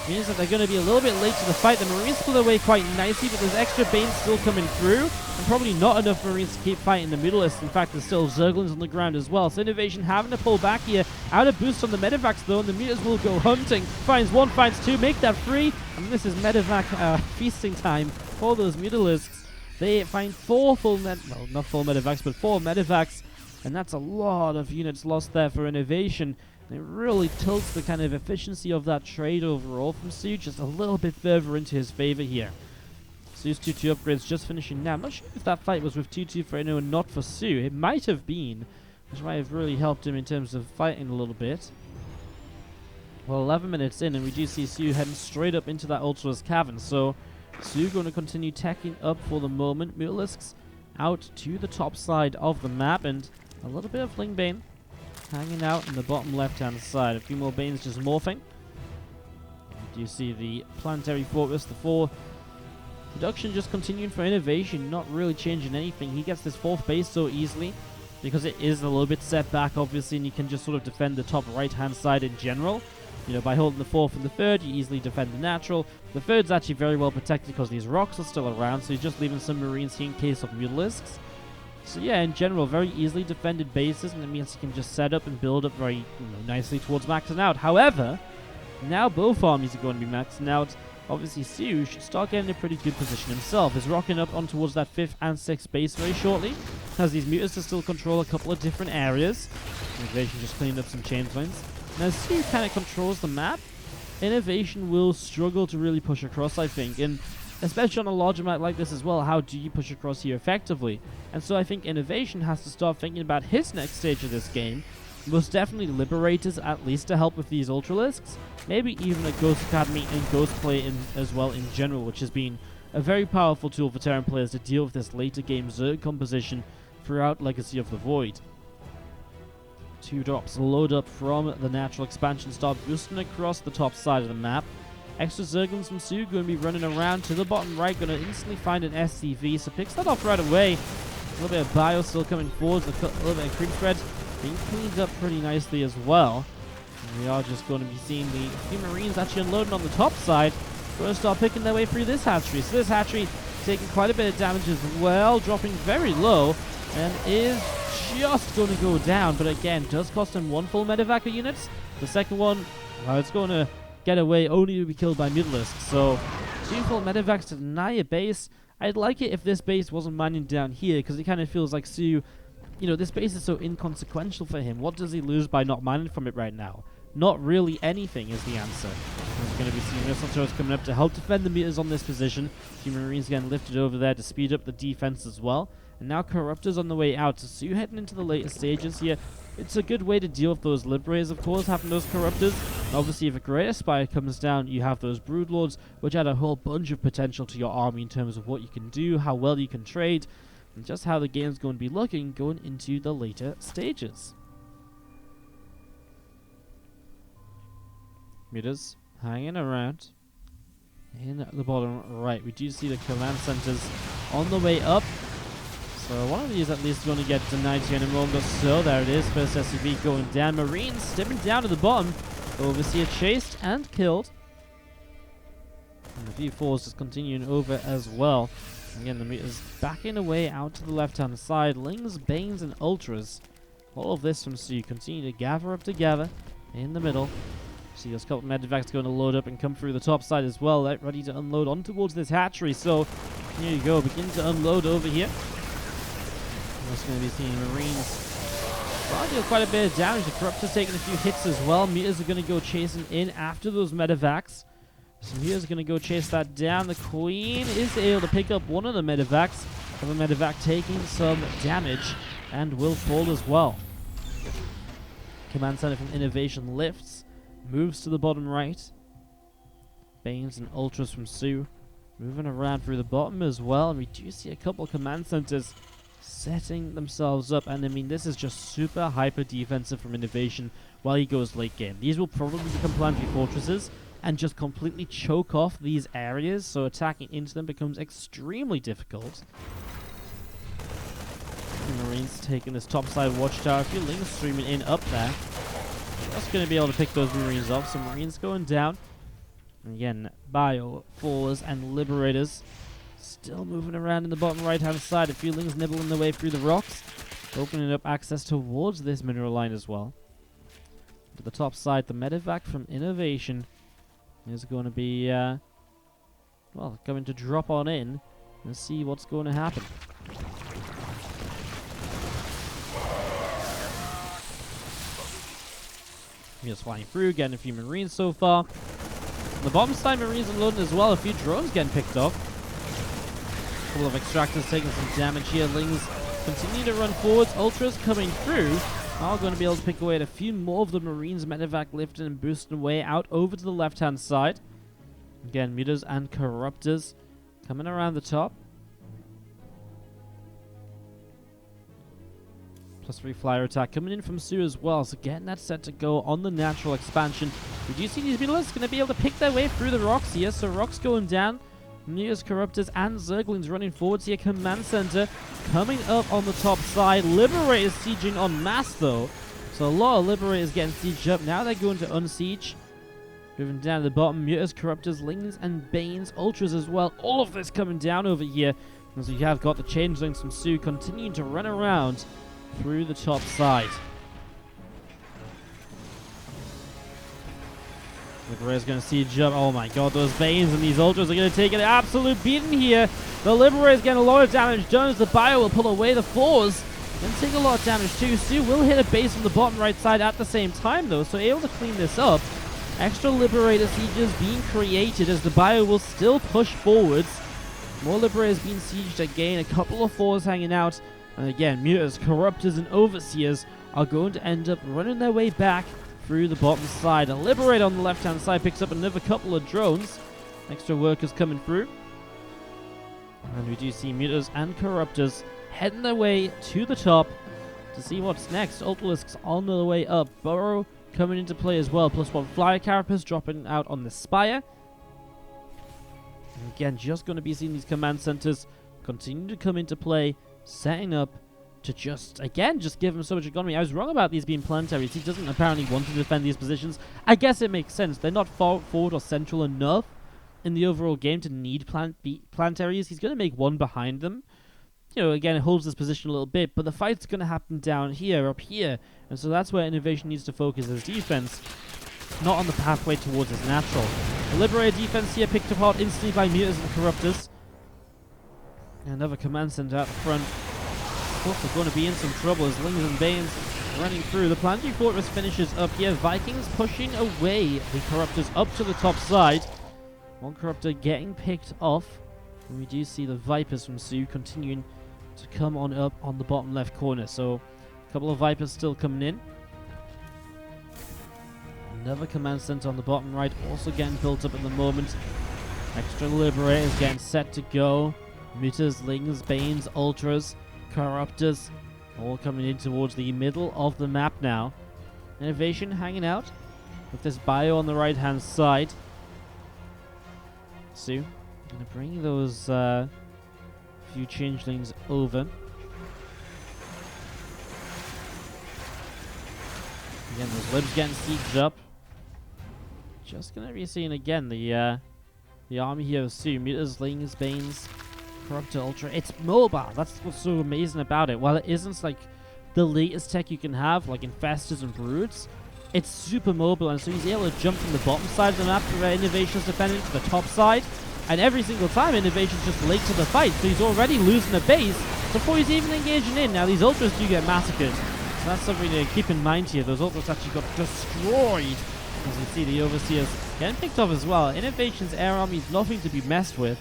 Means that they're going to be a little bit late to the fight. The Marines pull away quite nicely, but there's extra Banes still coming through. And probably not enough Marines to keep fighting the mutalists. In fact, there's still Zerglings on the ground as well. So INnoVation having to pull back here. Out of boost on the medevacs though, and the mutas will go hunting. Finds one, finds two, make that free. And this is medevac feasting time for those mutalisks. They find four full not full medevacs, but 4 medevacs. And that's a lot of units lost there for INnoVation. It really tilts the kind of efficiency of that trade overall from soO just a little bit further into his favor here. soO's 2-2 upgrades just finishing now. I'm not sure if that fight was with 2-2 for Inno and not for soO. It might have been, which might have really helped him in terms of fighting a little bit. Well, 11 minutes in, and we do see soO heading straight up into that Ultra's cavern. So soO going to continue teching up for the moment. Mutalisks out to the top side of the map, and a little bit of Lingbane hanging out in the bottom left-hand side. A few more Banes just morphing. Do you see the Planetary Fortress, the 4 production just continuing for INnoVation, not really changing anything. He gets this 4th base so easily because it is a little bit set back, obviously, and you can just sort of defend the top right-hand side in general. You know, by holding the 4th and the 3rd, you easily defend the natural. The 3rd's actually very well protected because these rocks are still around, so he's just leaving some Marines here in case of mutalisks. So yeah, in general, very easily defended bases, and it means he can just set up and build up very nicely towards maxing out. However, now both armies are going to be maxing out. Obviously, soO should start getting a pretty good position himself. He's rocking up on towards that 5th and 6th base very shortly, as these mutas to still control a couple of different areas. INnoVation just cleaned up some changelings. Now, soO kind of controls the map. INnoVation will struggle to really push across, I think, and especially on a larger map like this as well, how do you push across here effectively? And so I think INnoVation has to start thinking about his next stage of this game. Most definitely Liberators, at least to help with these Ultralisks. Maybe even a Ghost Academy and Ghost Play as well in general, which has been a very powerful tool for Terran players to deal with this later game Zerg composition throughout Legacy of the Void. 2 drops load up from the natural expansion, start boosting across the top side of the map. Extra Zerglings from soO going to be running around to the bottom right, going to instantly find an SCV, so picks that off right away. A little bit of bio still coming forward, a little bit of creep spread being cleaned up pretty nicely as well. And we are just going to be seeing the few Marines actually unloading on the top side. Going to start picking their way through this hatchery. So this hatchery taking quite a bit of damage as well, dropping very low, and is just going to go down. But again, does cost him 1 full medevac unit. The second one, well, it's going to get away only to be killed by mutalisks. So 2 full medevacs to deny a base. I'd like it if this base wasn't mining down here, because it kind of feels like soO, you know, this base is so inconsequential for him. What does he lose by not mining from it right now? Not really anything is the answer. We're going to be seeing missile turrets coming up to help defend the meters on this position. Few Marines getting lifted over there to speed up the defense as well. And now Corruptors on the way out. So soO heading into the later stages here. It's a good way to deal with those Liberators, of course, having those Corruptors. Obviously, if a Greater Spire comes down, you have those Broodlords, which add a whole bunch of potential to your army in terms of what you can do, how well you can trade, and just how the game's going to be looking going into the later stages. Meters hanging around in the bottom right. We do see the command centers on the way up. So one of these at least is going to get denied here in a moment. So there it is. First SCV going down. Marines stepping down to the bottom. Overseer chased and killed. And the V4s just continuing over as well. Again, the meters backing away out to the left-hand side. Lings, Banes, and Ultras. All of this from soO continue to gather up together in the middle. See those couple of medevacs going to load up and come through the top side as well. They're ready to unload on towards this hatchery. So here you go. Begin to unload over here. We're just going to be seeing Marines deal quite a bit of damage. The Corruptor's taking a few hits as well. Meters are going to go chasing in after those medevacs. So Meters are going to go chase that down. The Queen is able to pick up one of the medevacs. The medevac taking some damage and will fall as well. Command Center from INnoVation lifts. Moves to the bottom right. Banes and Ultras from soO moving around through the bottom as well. And we do see a couple of command centers setting themselves up. And I mean, this is just super hyper defensive from INnoVation while he goes late game. These will probably become planetary fortresses and just completely choke off these areas. So attacking into them becomes extremely difficult. The Marines taking this topside watchtower. A few Lings streaming in up there. Just going to be able to pick those Marines off. Some Marines going down. And again, Bio, 4s, and Liberators still moving around in the bottom right-hand side. A few Lings nibbling their way through the rocks, opening up access towards this mineral line as well. To the top side, the medevac from INnoVation is going to be, well, going to drop on in and see what's going to happen. Just flying through, getting a few Marines so far. On the bottom side, Marines unloading as well. A few drones getting picked off. A couple of extractors taking some damage here. Lings continue to run forwards. Ultras coming through are going to be able to pick away at a few more of the Marines. Medevac lifting and boosting away out over to the left-hand side. Again, Mutas and Corruptors coming around the top. +3 flyer attack coming in from soO as well, so getting that set to go on the natural expansion. We do see these Beetles going to be able to pick their way through the rocks here, so rocks going down. Mutas, Corruptors, and Zerglings running forwards here. Command Center coming up on the top side. Liberators sieging en masse though, so a lot of Liberators getting sieged up. Now they're going to unsiege. Moving down to the bottom, Mutas, Corruptors, Lings, and Banes, Ultras as well. All of this coming down over here. And so you have got the Changelings from soO continuing to run around through the top side. Liberator's going to siege up. Oh my god, those Banes and these Ultras are going to take an absolute beating here. The Liberator's getting a lot of damage done as the Bio will pull away the 4s and take a lot of damage too. soO will hit a base on the bottom right side at the same time though, so able to clean this up. Extra Liberator sieges being created as the Bio will still push forwards. More Liberators being sieged again. A couple of 4s hanging out. And again, Mutas, Corruptors, and Overseers are going to end up running their way back through the bottom side. A Liberator on the left-hand side picks up another couple of drones. Extra workers coming through. And we do see Mutas and Corruptors heading their way to the top to see what's next. Ultralisks on the way up. Burrow coming into play as well. +1 flyer carapace dropping out on the Spire. And again, just going to be seeing these command centers continue to come into play, setting up to just give him so much economy. I was wrong about these being planetaries. He doesn't apparently want to defend these positions. I guess it makes sense. They're not far forward or central enough in the overall game to need planetaries. He's going to make one behind them. You know, again, it holds this position a little bit, but the fight's going to happen down here, up here. And so that's where INnoVation needs to focus his defense. just not on the pathway towards his natural. The Liberator defense here picked apart instantly by Mutas and Corruptors. Another command center out front. Of course, they're going to be in some trouble as Lings and Banes running through. The Planetary Fortress finishes up here. Vikings pushing away the Corruptors up to the top side. One Corruptor getting picked off. And we do see the Vipers from soO continuing to come on up on the bottom left corner. So, a couple of Vipers still coming in. Another command center on the bottom right also getting built up at the moment. Extra Liberators getting set to go. Mutas, Lings, Banes, Ultras, Corruptors, all coming in towards the middle of the map now. INnoVation hanging out with this bio on the right hand side. soO gonna bring those few changelings over. Again, those libs getting sieged up. Just gonna be seeing again the army here of soO. Mutas, Lings, Banes, Corruptor, Ultra. It's mobile. That's what's so amazing about it. While it isn't like the latest tech you can have, like Infestors and Broods, it's super mobile, and so he's able to jump from the bottom side of the map where INnoVation's defending to the top side, and every single time INnoVation's just late to the fight, so he's already losing a base before he's even engaging in. Now, these Ultras do get massacred, so that's something to keep in mind here. Those Ultras actually got destroyed. As you see, the Overseers getting picked off as well. INnoVation's air army is nothing to be messed with.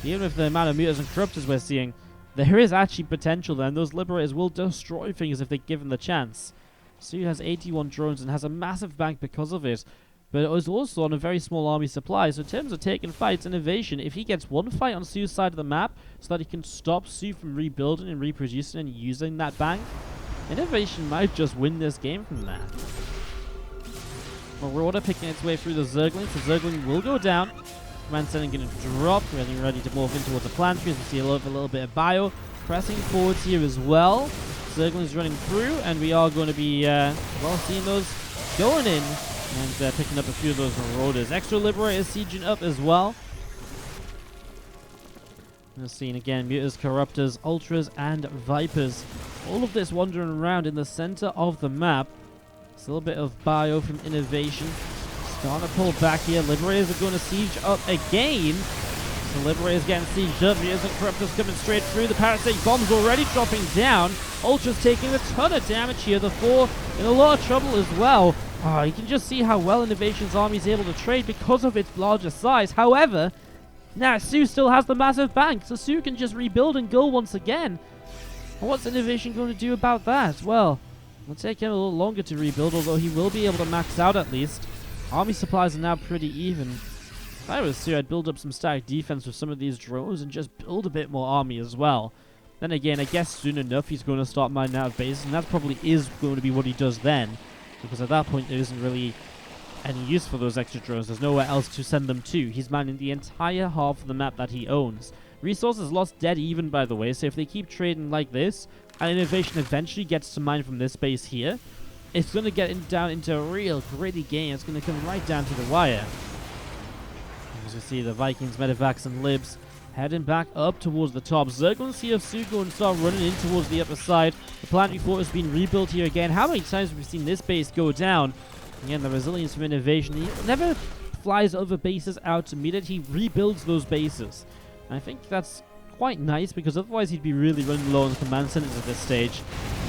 Even with the amount of Mutas and Corruptors we're seeing, there is actually potential there, and those Liberators will destroy things if they give them the chance. soO has 81 drones and has a massive bank because of it, but it was also on a very small army supply, so in terms of taking fights, INnoVation, if he gets one fight on soO's side of the map so that he can stop soO from rebuilding and reproducing and using that bank, INnoVation might just win this game from that. Marauder picking its way through the Zergling, so Zergling will go down. Command Center going to drop, getting ready to morph in towards the planetary. As you see a little bit of bio. Pressing forwards here as well. Zergling's running through, and we are going to be, well, seeing those going in and picking up a few of those Marauders. Extra Liberators sieging up as well. We're seeing again Mutas, Corruptors, Ultras, and Vipers. All of this wandering around in the center of the map. It's a little bit of bio from INnoVation. Starting to pull back here. Liberators are going to siege up again. The Liberators getting sieged up. Mutas and Corruptors coming straight through. The Parasitic Bombs already dropping down. Ultra's taking a ton of damage here. The 4 in a lot of trouble as well. You can just see how well INnoVation's army is able to trade because of its larger size. However, now soO still has the massive bank, so soO can just rebuild and go once again. And what's INnoVation going to do about that? Well, it'll take him a little longer to rebuild, although he will be able to max out at least. Army supplies are now pretty even. If I was soO, I'd build up some static defense with some of these drones and just build a bit more army as well. Then again, I guess soon enough he's going to start mining out of bases, and that probably is going to be what he does then. Because at that point there isn't really any use for those extra drones. There's nowhere else to send them to. He's mining the entire half of the map that he owns. Resources lost dead even, by the way, so if they keep trading like this, and INnoVation eventually gets to mine from this base here, it's going to get down into a real gritty game. It's going to come right down to the wire. As you see, the Vikings, Medivacs, and Libs heading back up towards the top. Zerglings here of soO going to start running in towards the upper side. The Planetary Fortress has been rebuilt here again. How many times have we seen this base go down? Again, the resilience from INnoVation. He never flies other bases out to meet it. He rebuilds those bases. And I think that's quite nice, because otherwise he'd be really running low on command centers at this stage.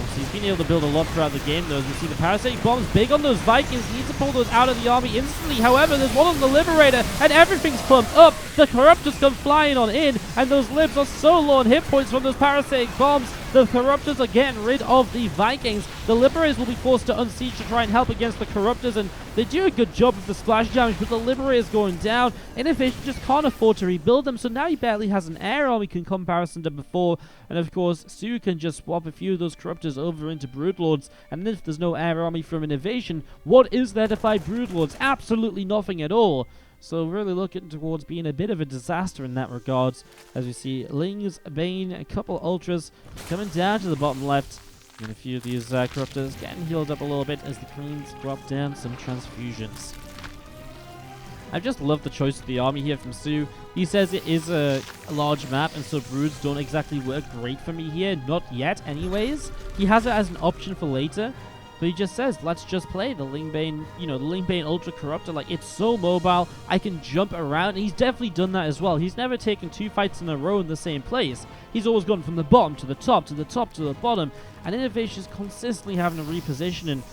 So he's been able to build a lot throughout the game, though. As you see, the Parasitic Bombs big on those Vikings. He needs to pull those out of the army instantly. However, there's one on the Liberator, and everything's pumped up. The Corruptors come flying on in, and those Libs are so low on hit points from those Parasitic Bombs. The Corruptors are getting rid of the Vikings. The Liberators will be forced to unsiege to try and help against the Corruptors, and they do a good job of the splash damage, but the Liberators going down. INnoVation just can't afford to rebuild them, so now he barely has an air army in comparison to before. And of course, soO can just swap a few of those Corruptors over into Broodlords, and if there's no air army from INnoVation, what is there to fight Broodlords? Absolutely nothing at all. So really looking towards being a bit of a disaster in that regards, as we see Lings, Bane, a couple Ultras coming down to the bottom left, and a few of these Corruptors getting healed up a little bit as the Queens drop down some transfusions. I just love the choice of the army here from soO. He says it is a large map, and so Broods don't exactly work great for me here. Not yet anyways. He has it as an option for later. But he just says, let's just play the Lingbane, the Lingbane Ultra Corruptor. Like, it's so mobile, I can jump around, and he's definitely done that as well. He's never taken 2 fights in a row in the same place. He's always gone from the bottom to the top, to the top to the bottom, and INnoVation is consistently having to reposition, and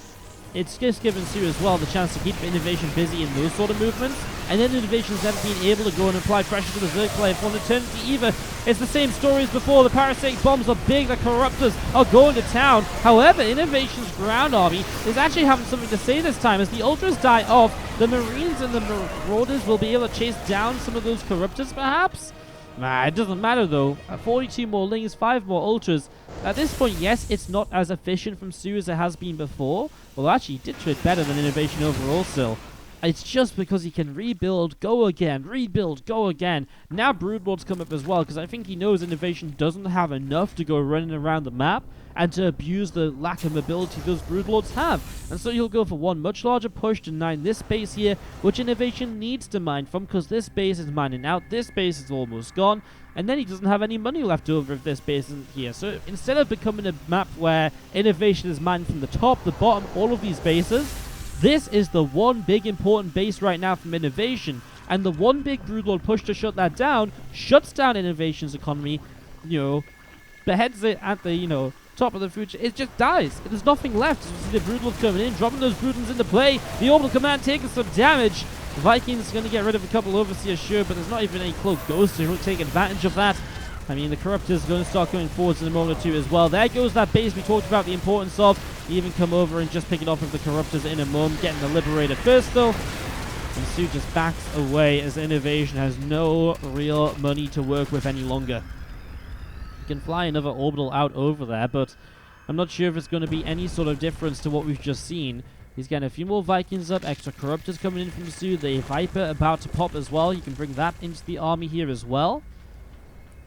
it's just given soO as well the chance to keep INnoVation busy in those sort of movements. And then INnoVation's never been able to go and apply pressure to the Zerg player for an eternity either. It's the same story as before. The parasitic bombs are big, the Corruptors are going to town. However, INnoVation's ground army is actually having something to say this time. As the Ultras die off, the Marines and the Marauders will be able to chase down some of those Corruptors perhaps? Nah, it doesn't matter though. 42 more Lings, 5 more Ultras. At this point, yes, it's not as efficient from soO as it has been before. Well, actually, he did trade better than INnoVation overall still. It's just because he can rebuild, go again, rebuild, go again. Now Broodlords come up as well, because I think he knows INnoVation doesn't have enough to go running around the map and to abuse the lack of mobility those Broodlords have. And so he'll go for one much larger push to mine this base here, which INnoVation needs to mine from, because this base is mining out, this base is almost gone, and then he doesn't have any money left over if this base isn't here. So instead of becoming a map where INnoVation is mining from the top, the bottom, all of these bases, this is the one big important base right now from INnoVation, and the one big Broodlord push to shut that down shuts down INnoVation's economy, beheads it at the, top of the food chain. It just dies. There's nothing left. You see the Broodlords coming in, dropping those Broodlings into play. The Orbital Command taking some damage. The Vikings going to get rid of a couple Overseers, sure, but there's not even any Cloak Ghosts to take advantage of that. I mean, the Corruptors are going to start going forwards in a moment or two as well. There goes that base we talked about the importance of. Even come over and just pick it off of the Corruptors in a moment. Getting the Liberator first, though. And soO just backs away as INnoVation has no real money to work with any longer. You can fly another orbital out over there, but I'm not sure if it's going to be any sort of difference to what we've just seen. He's getting a few more Vikings up, extra Corruptors coming in from soO. The Viper about to pop as well. You can bring that into the army here as well.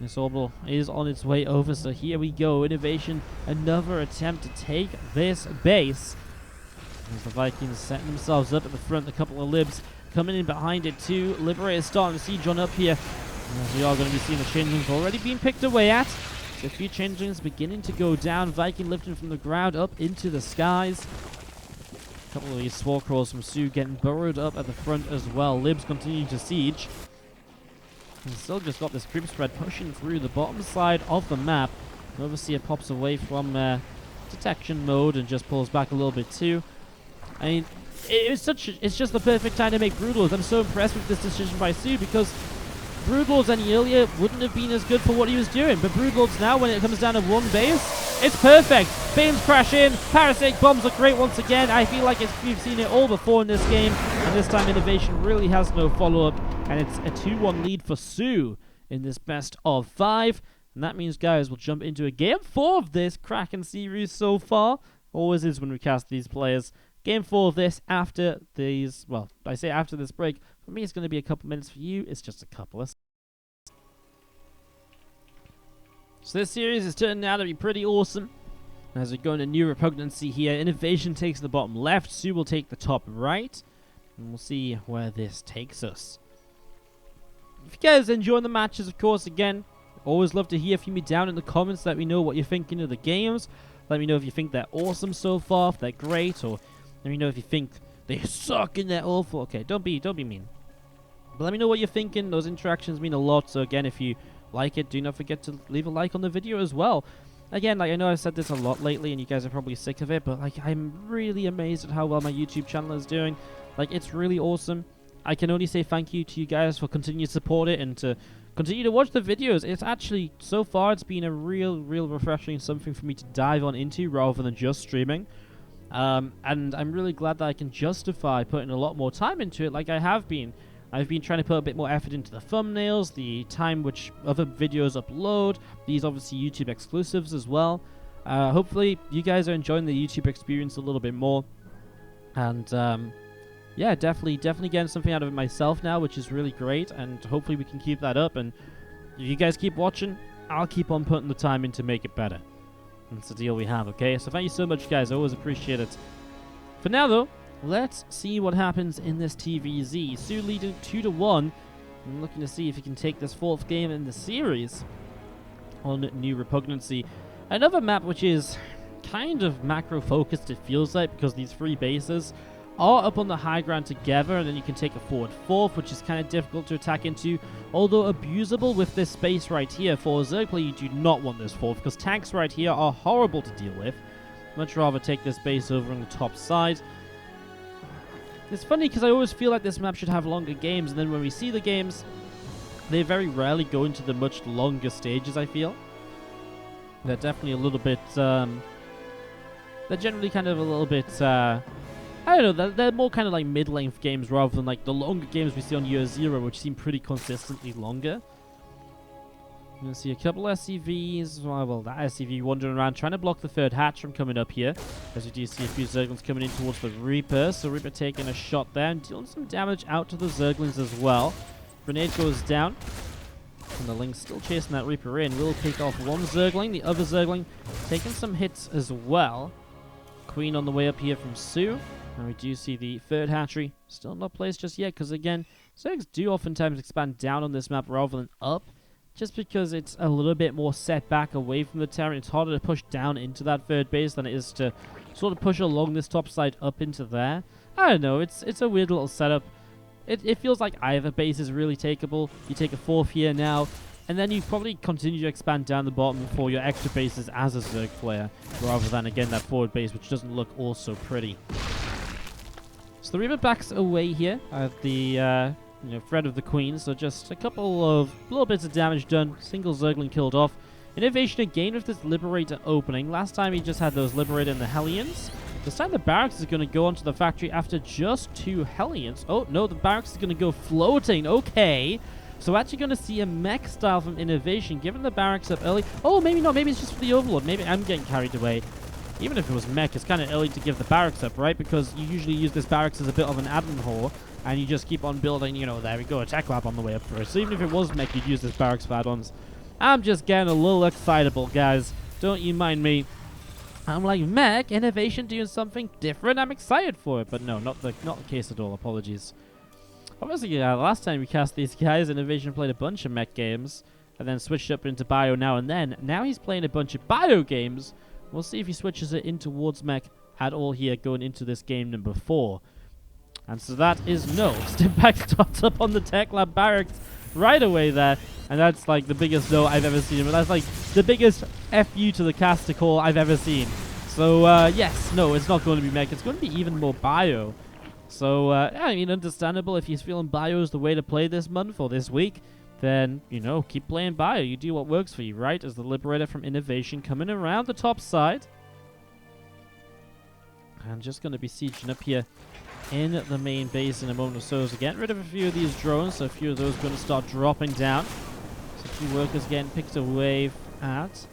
This orbital is on its way over, so here we go. INnoVation, another attempt to take this base. As the Vikings setting themselves up at the front, a couple of Libs coming in behind it too. Liberator starting to siege on up here. As we are going to be seeing the Changelings already being picked away at. So a few Changelings beginning to go down. Viking lifting from the ground up into the skies. A couple of these Spore Crawls from soO getting burrowed up at the front as well. Libs continuing to siege. And still just got this creep spread pushing through the bottom side of the map. Overseer pops away from detection mode and just pulls back a little bit too. I mean, it's just the perfect time to make Broodlords. I'm so impressed with this decision by soO, because Broodlords any earlier wouldn't have been as good for what he was doing. But Broodlords now, when it comes down to one base, it's perfect. Beams crash in. Parasitic bombs look great once again. I feel like we've seen it all before in this game. And this time INnoVation really has no follow-up. And it's a 2-1 lead for soO in this best of 5. And that means, guys, we'll jump into a game 4 of this Kraken series so far. Always is when we cast these players. Game 4 of this after these, well, I say after this break. For me, it's going to be a couple minutes. For you, it's just a couple of. So this series is turning out to be pretty awesome. As we go into new repugnancy here, INnoVation takes the bottom left, soO will take the top right. And we'll see where this takes us. If you guys enjoy the matches, of course, again, always love to hear from you down in the comments. Let me know what you're thinking of the games. Let me know if you think they're awesome so far, if they're great, or let me know if you think they suck and they're awful. Okay, don't be mean. But let me know what you're thinking. Those interactions mean a lot. So again, if you like it, do not forget to leave a like on the video as well. Again, like, I know I've said this a lot lately and you guys are probably sick of it, but like, I'm really amazed at how well my YouTube channel is doing. Like, it's really awesome. I can only say thank you to you guys for continuing to support it and to continue to watch the videos. It's actually, so far, it's been a real refreshing something for me to dive on into rather than just streaming. And I'm really glad that I can justify putting a lot more time into it like I have been. I've been trying to put a bit more effort into the thumbnails, the time which other videos upload, these obviously YouTube exclusives as well. Hopefully you guys are enjoying the YouTube experience a little bit more. And yeah, definitely getting something out of it myself now, which is really great, and hopefully we can keep that up. And if you guys keep watching, I'll keep on putting the time in to make it better. That's the deal we have, okay? So thank you so much, guys. I always appreciate it. For now, though, let's see what happens in this TVZ. soO leading 2-1. I'm looking to see if he can take this 4th game in the series on New Repugnancy. Another map which is kind of macro-focused, it feels like, because these three bases are up on the high ground together, and then you can take a forward fourth, which is kind of difficult to attack into, although abusable with this space right here. For a Zerg player, you do not want this fourth, because tanks right here are horrible to deal with. Much rather take this base over on the top side. It's funny, because I always feel like this map should have longer games, and then when we see the games, they very rarely go into the much longer stages, I feel. They're definitely a little bit, they're generally kind of a little bit, I don't know, they're more kind of like mid-length games rather than like the longer games we see on Year Zero, which seem pretty consistently longer. You're going to see a couple SCVs, well, that SCV wandering around, trying to block the third hatch from coming up here. As you do see a few Zerglings coming in towards the Reaper, so Reaper taking a shot there and dealing some damage out to the Zerglings as well. Grenade goes down, and the Ling's still chasing that Reaper in. Will pick off one Zergling, the other Zergling taking some hits as well. Queen on the way up here from soO. And we do see the third hatchery still not placed just yet, because again, Zergs do oftentimes expand down on this map rather than up, just because it's a little bit more set back away from the tower. It's harder to push down into that third base than it is to sort of push along this top side up into there. I don't know, it's a weird little setup. It feels like either base is really takeable. You take a fourth here now, and then you probably continue to expand down the bottom for your extra bases as a Zerg player, rather than, again, that forward base, which doesn't look all so pretty. So the Reaper backs away here at the threat of the Queen, so just a couple of little bits of damage done. Single Zergling killed off. INnoVation again with this Liberator opening. Last time he just had those Liberator and the Hellions. This time the Barracks is going to go onto the factory after just 2 Hellions. Oh, no, the Barracks is going to go floating. Okay. So we're actually going to see a mech style from INnoVation, giving the Barracks up early. Oh, maybe not. Maybe it's just for the Overlord. Maybe I'm getting carried away. Even if it was mech, it's kind of early to give the Barracks up, right? Because you usually use this Barracks as a bit of an admin whore, and you just keep on building, there we go, attack lab on the way up first. So even if it was mech, you'd use this Barracks for add-ons. I'm just getting a little excitable, guys. Don't you mind me. I'm like, mech, INnoVation doing something different. I'm excited for it. But no, not the case at all. Apologies. Obviously, last time we cast these guys, INnoVation played a bunch of mech games, and then switched up into bio now and then. Now he's playing a bunch of bio games. We'll see if he switches it in towards mech at all here going into this game number 4. And so that is no. Stimpack starts up on the Tech Lab Barracks right away there. And that's like the biggest no I've ever seen. But that's like the biggest FU to the caster call I've ever seen. So yes, no, it's not going to be mech. It's going to be even more bio. So I mean, understandable if he's feeling bio is the way to play this month or this week. Then, keep playing bio. You do what works for you, right? As the Liberator from INnoVation coming around the top side. And just going to be sieging up here in the main base in a moment or so. So getting rid of a few of these drones. So a few of those are going to start dropping down. So a few workers getting picked away at.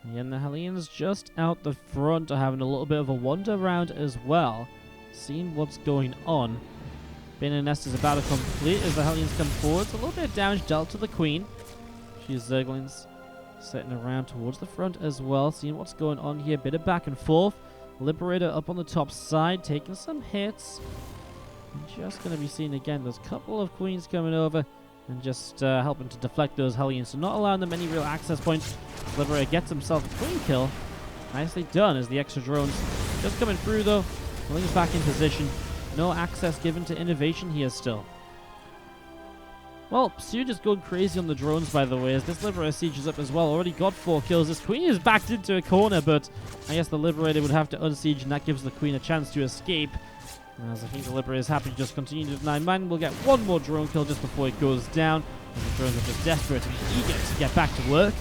And the Hellions just out the front are having a little bit of a wander around as well. Seeing what's going on. Bane Nest is about to complete as the Hellions come forward. It's a little bit of damage dealt to the Queen. She's Zerglings setting around towards the front as well. Seeing what's going on here. Bit of back and forth. Liberator up on the top side, taking some hits. And just going to be seeing again those couple of Queens coming over and just helping to deflect those Hellions. So not allowing them any real access points. Liberator gets himself a Queen kill. Nicely done as the extra drones just coming through though. Ling's back in position. No access given to INnoVation here still. Well, soO just going crazy on the drones, by the way, as this Liberator sieges up as well. Already got 4 kills. This Queen is backed into a corner, but I guess the Liberator would have to unsiege, and that gives the Queen a chance to escape. As I think the Liberator is happy to just continue to deny man. We'll get one more drone kill just before it goes down. And the drones are just desperate and eager to get back to work.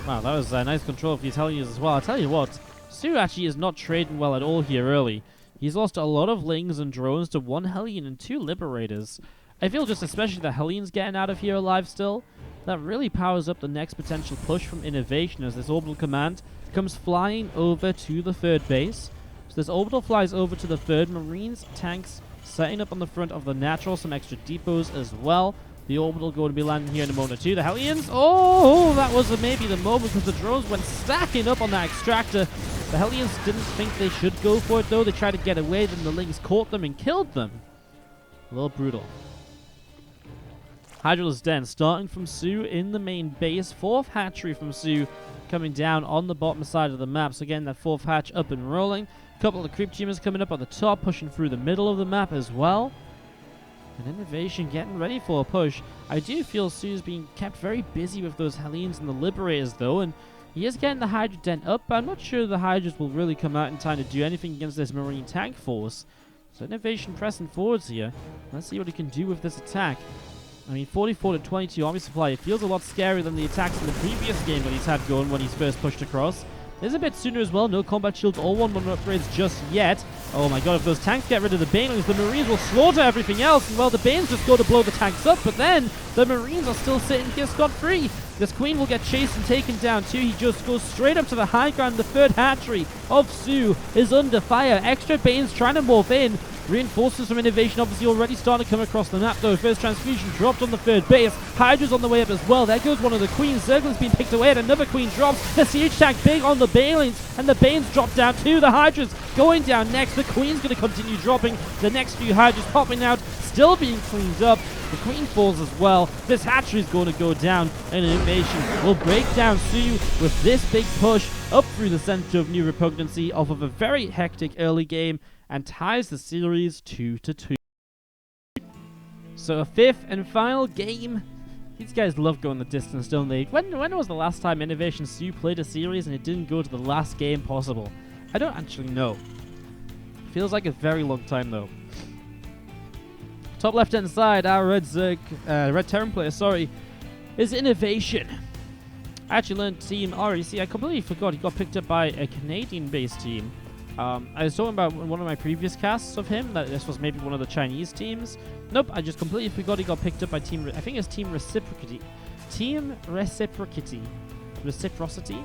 Wow, that was nice control of these Hellions as well. I'll tell you what, soO actually is not trading well at all here early. He's lost a lot of Lings and drones to 1 Hellion and 2 Liberators. I feel just especially the Hellions getting out of here alive still, that really powers up the next potential push from INnoVation as this orbital command comes flying over to the third base. So this orbital flies over to the third. Marines, tanks, setting up on the front of the natural, some extra depots as well. The orbital going to be landing here in a moment or two. The Hellions, oh, that was maybe the moment because the drones went stacking up on that extractor. The Hellions didn't think they should go for it though. They tried to get away, then the Lings caught them and killed them. A little brutal. Hydra's Den starting from soO in the main base. 4th hatchery from soO coming down on the bottom side of the map. So again, that 4th hatch up and rolling. A couple of the creep tumors coming up on the top, pushing through the middle of the map as well. And INnoVation getting ready for a push. I do feel soO's being kept very busy with those Hellions and the Liberators though, and he is getting the Hydra Den up, but I'm not sure the Hydras will really come out in time to do anything against this Marine tank force. So INnoVation pressing forwards here. Let's see what he can do with this attack. I mean, 44 to 22 army supply. It feels a lot scarier than the attacks in the previous game that he's had going when he's first pushed across. There's a bit sooner as well. No combat shields or 1-1 upgrades just yet. Oh my god, if those tanks get rid of the Banelings, the Marines will slaughter everything else. And well, the Banes just go to blow the tanks up, but then the Marines are still sitting here scot-free. This Queen will get chased and taken down too. He just goes straight up to the high ground. The 3rd hatchery of soO is under fire. Extra Banes trying to morph in. Reinforcements from INnoVation obviously already starting to come across the map though. First transfusion dropped on the 3rd base. Hydra's on the way up as well. There goes one of the Queens. Zergling's been picked away and another Queen drops. The siege tank big on the Banelings, and the Banes drop down too. The Hydras going down next. The Queen's going to continue dropping. The next few Hydras popping out, still being cleaned up. The Queen falls as well. This hatchery is going to go down, and INnoVation will break down soO with this big push up through the center of New Repugnancy off of a very hectic early game, and ties the series 2-2. So a 5th and final game. These guys love going the distance, don't they? When was the last time INnoVation soO played a series and it didn't go to the last game possible? I don't actually know. Feels like a very long time though. Top left hand side, our red Terran player, is INnoVation. I actually learned Team REC. I completely forgot he got picked up by a Canadian-based team. I was talking about in one of my previous casts of him that this was maybe one of the Chinese teams. Nope, I just completely forgot he got picked up by Team... I think it's Team Reciprocity. Team Reciprocity. Reciprocity?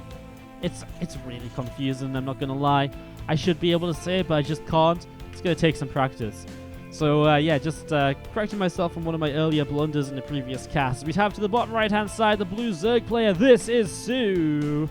It's really confusing, I'm not going to lie. I should be able to say it, but I just can't. It's going to take some practice. So, yeah, just correcting myself from one of my earlier blunders in the previous cast. We have to the bottom right-hand side, the blue Zerg player. This is soO.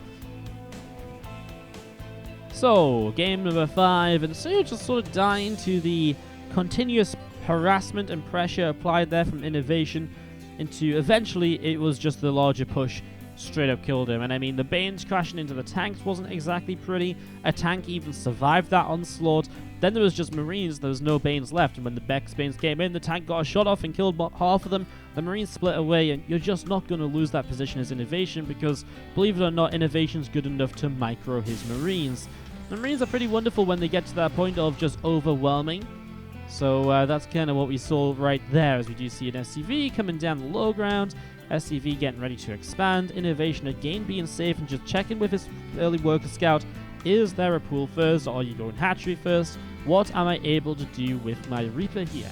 So, game number 5, and soO just sort of dying to the continuous harassment and pressure applied there from INnoVation into eventually it was just the larger push straight up killed him. And I mean, the Banes crashing into the tanks wasn't exactly pretty. A tank even survived that onslaught. Then there was just Marines, there was no Banes left, and when the Bex Banes came in, the tank got a shot off and killed half of them. The Marines split away, and you're just not going to lose that position as INnoVation because, believe it or not, INnoVation's good enough to micro his Marines. The Marines are pretty wonderful when they get to that point of just overwhelming. So that's kind of what we saw right there, as we do see an SCV coming down the low ground. SCV getting ready to expand. INnoVation again being safe and just checking with his early worker scout. Is there a pool first, or are you going hatchery first? What am I able to do with my Reaper here?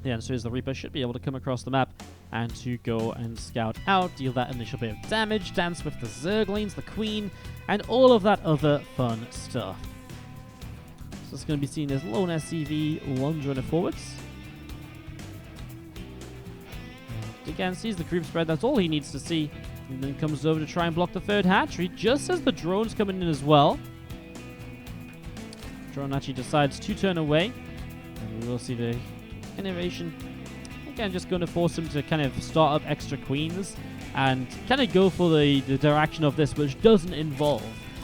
The answer is the Reaper should be able to come across the map and to go and scout out, deal that initial bit of damage, dance with the Zerglings, the Queen, and all of that other fun stuff. So it's going to be seen as lone SCV wandering forwards. Again, sees the creep spread, that's all he needs to see. And then comes over to try and block the 3rd hatchery, just as the drone's coming in as well. Drone actually decides to turn away. And we will see the INnoVation. Again, just going to force him to kind of start up extra Queens and kind of go for the direction of this, which doesn't involve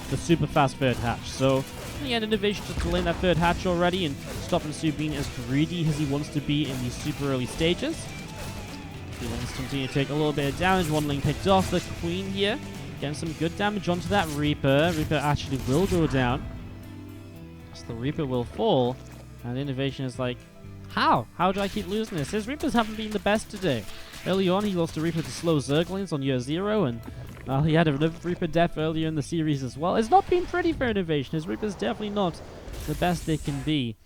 the super fast 3rd hatch. So, again, INnoVation just delaying that 3rd hatch already and stopping soO being as greedy as he wants to be in these super early stages. He wants to continue to take a little bit of damage. One link picked off. The Queen here. Getting some good damage onto that Reaper. Reaper actually will go down. So the Reaper will fall. And INnoVation is like, how? How do I keep losing this? His Reapers haven't been the best today. Early on, he lost a Reaper to slow Zerglings on year 0. And he had another Reaper death earlier in the series as well. It's not been pretty for INnoVation. His Reaper's definitely not the best they can be.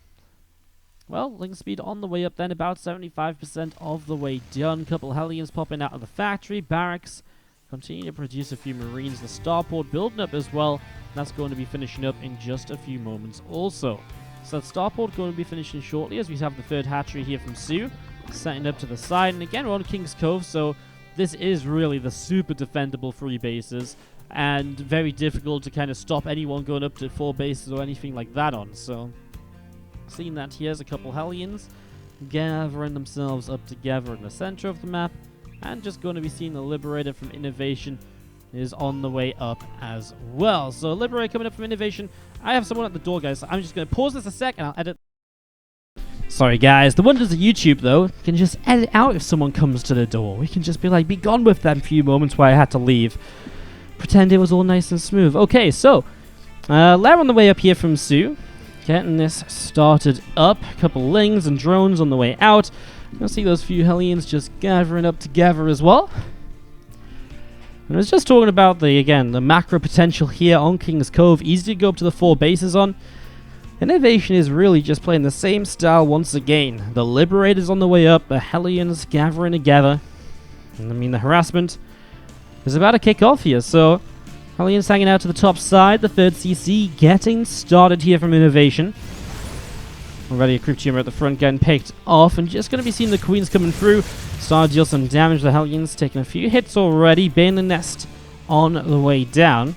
Well, link speed on the way up then, about 75% of the way done. Couple Hellions popping out of the factory. Barracks continue to produce a few Marines. The starport building up as well. That's going to be finishing up in just a few moments also. So that starport going to be finishing shortly as we have the 3rd hatchery here from soO. Setting up to the side. And again, we're on King's Cove, so this is really the super defendable 3 bases. And very difficult to kind of stop anyone going up to 4 bases or anything like that on. So... seeing that here's a couple Hellions. gathering themselves up together in the center of the map, and just going to be seeing the Liberator from INnoVation is on the way up as well. So Liberator coming up from INnoVation. I have someone at the door, guys, so I'm just going to pause this a sec and I'll edit. Sorry guys, the wonders of YouTube though, you can just edit out if someone comes to the door. We can just be like, be gone with them few moments where I had to leave. Pretend it was all nice and smooth. Okay, so Lair on the way up here from soO. Getting this started up. A couple lings and drones on the way out. You'll see those few Hellions just gathering up together as well. And I was just talking about the macro potential here on King's Cove. Easy to go up to the 4 bases on. INnoVation is really just playing the same style once again. The Liberator's on the way up. The Hellions gathering together. And I mean, the harassment is about to kick off here. So Hellions hanging out to the top side. The 3rd CC getting started here from INnoVation. Already a creep tumor at the front getting picked off. And just going to be seeing the Queens coming through. Start to deal some damage. The Hellions taking a few hits already. Bane nest on the way down.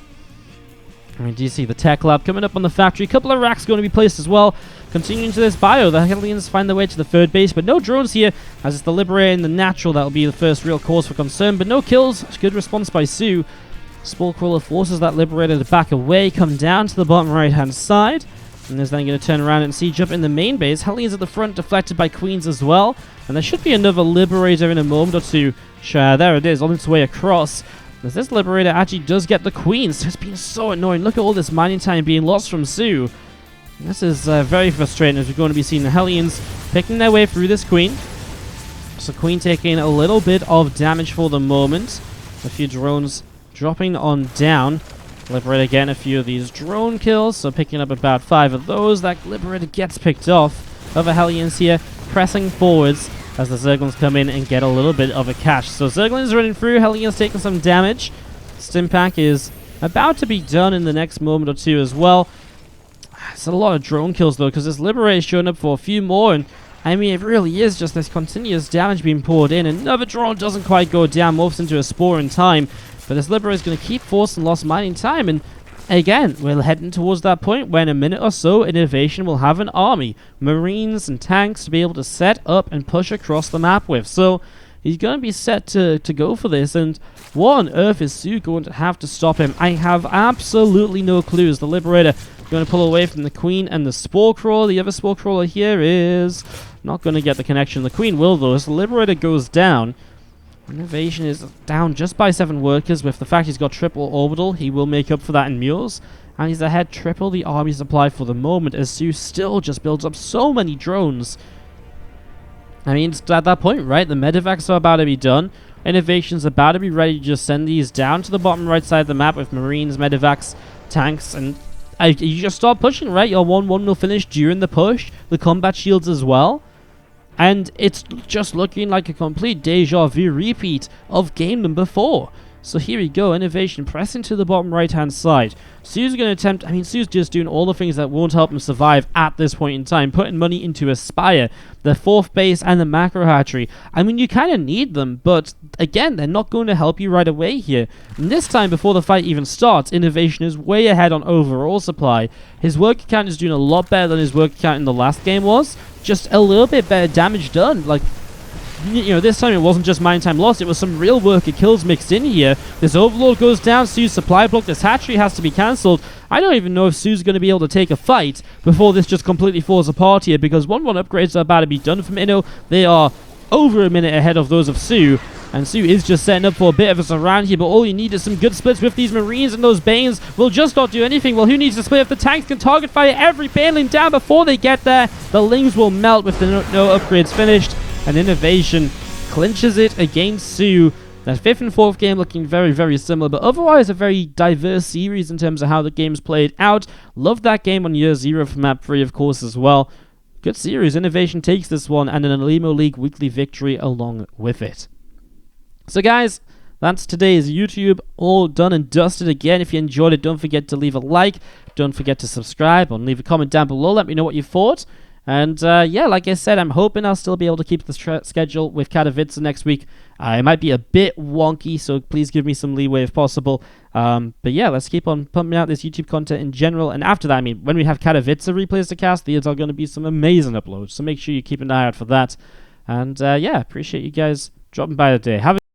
And we do see the tech lab coming up on the factory. A couple of racks going to be placed as well. Continuing to this bio, the Hellions find their way to the 3rd base, but no drones here, as it's the Liberator and the Natural that will be the first real cause for concern. But no kills. Good response by soO. Spore Crawler forces that Liberator to back away, come down to the bottom right-hand side. And is then going to turn around and siege up in the main base. Hellions at the front, deflected by Queens as well. And there should be another Liberator in a moment or two. Sure, there it is, on its way across. As this Liberator actually does get the Queens. It's been so annoying. Look at all this mining time being lost from soO. This is very frustrating, as we're going to be seeing the Hellions picking their way through this Queen. So Queen taking a little bit of damage for the moment. A few drones dropping on down. Liberator getting a few of these drone kills, so picking up about 5 of those. That Liberator gets picked off. Other Hellions here pressing forwards as the Zerglings come in and get a little bit of a catch. So Zerglings running through, Hellions taking some damage. Stimpack is about to be done in the next moment or two as well. It's a lot of drone kills though, because this Liberator is showing up for a few more, and I mean, it really is just this continuous damage being poured in. Another drone doesn't quite go down, morphs into a spore in time. But this Liberator is going to keep forcing lost mining time. And again, we're heading towards that point when in a minute or so, INnoVation will have an army. Marines and tanks to be able to set up and push across the map with. So he's going to be set to go for this. And what on earth is soO going to have to stop him? I have absolutely no clues. The Liberator going to pull away from the Queen and the Spore Crawler. The other Spore Crawler here is not going to get the connection. The Queen will though. As the Liberator goes down, INnoVation is down just by 7 workers. With the fact he's got triple orbital, he will make up for that in mules. And he's ahead triple the army supply for the moment, as soO still just builds up so many drones. I mean, it's at that point, right? The medevacs are about to be done. INnoVation's about to be ready to just send these down to the bottom right side of the map with Marines, medevacs, tanks, and you just start pushing, right? Your 1-1 will finish during the push. The combat shields as well. And it's just looking like a complete deja vu repeat of game number 4. So here we go, INnoVation pressing to the bottom right-hand side. soO's going to attempt, I mean, soO's just doing all the things that won't help him survive at this point in time. Putting money into Aspire, the 4th base, and the macro hatchery. I mean, you kind of need them, but again, they're not going to help you right away here. And this time, before the fight even starts, INnoVation is way ahead on overall supply. His work account is doing a lot better than his work account in the last game was. Just a little bit better damage done. Like, you know, this time it wasn't just mine time lost, it was some real worker kills mixed in here. This Overlord goes down, soO's supply block, this hatchery has to be cancelled. I don't even know if soO's going to be able to take a fight before this just completely falls apart here, because 1-1 upgrades are about to be done from Inno. They are over a minute ahead of those of soO, and soO is just setting up for a bit of a surround here, but all you need is some good splits with these Marines, and those Banes will just not do anything. Well, who needs to split if the tanks can target fire every Baneling down before they get there? The Lings will melt with the no upgrades finished. And INnoVation clinches it against soO. That 5th and 4th game looking very, very similar, but otherwise a very diverse series in terms of how the game's played out. Love that game on year 0 for map 3, of course, as well. Good series. INnoVation takes this one, and an Olimoleague weekly victory along with it. So guys, that's today's YouTube all done and dusted. Again, if you enjoyed it, don't forget to leave a like. Don't forget to subscribe and leave a comment down below. Let me know what you thought. And yeah, like I said, I'm hoping I'll still be able to keep the schedule with Katowice next week. It might be a bit wonky, so please give me some leeway if possible. But yeah, let's keep on pumping out this YouTube content in general. And after that, I mean, when we have Katowice replays to cast, these are going to be some amazing uploads. So make sure you keep an eye out for that. And yeah, appreciate you guys dropping by today. Have a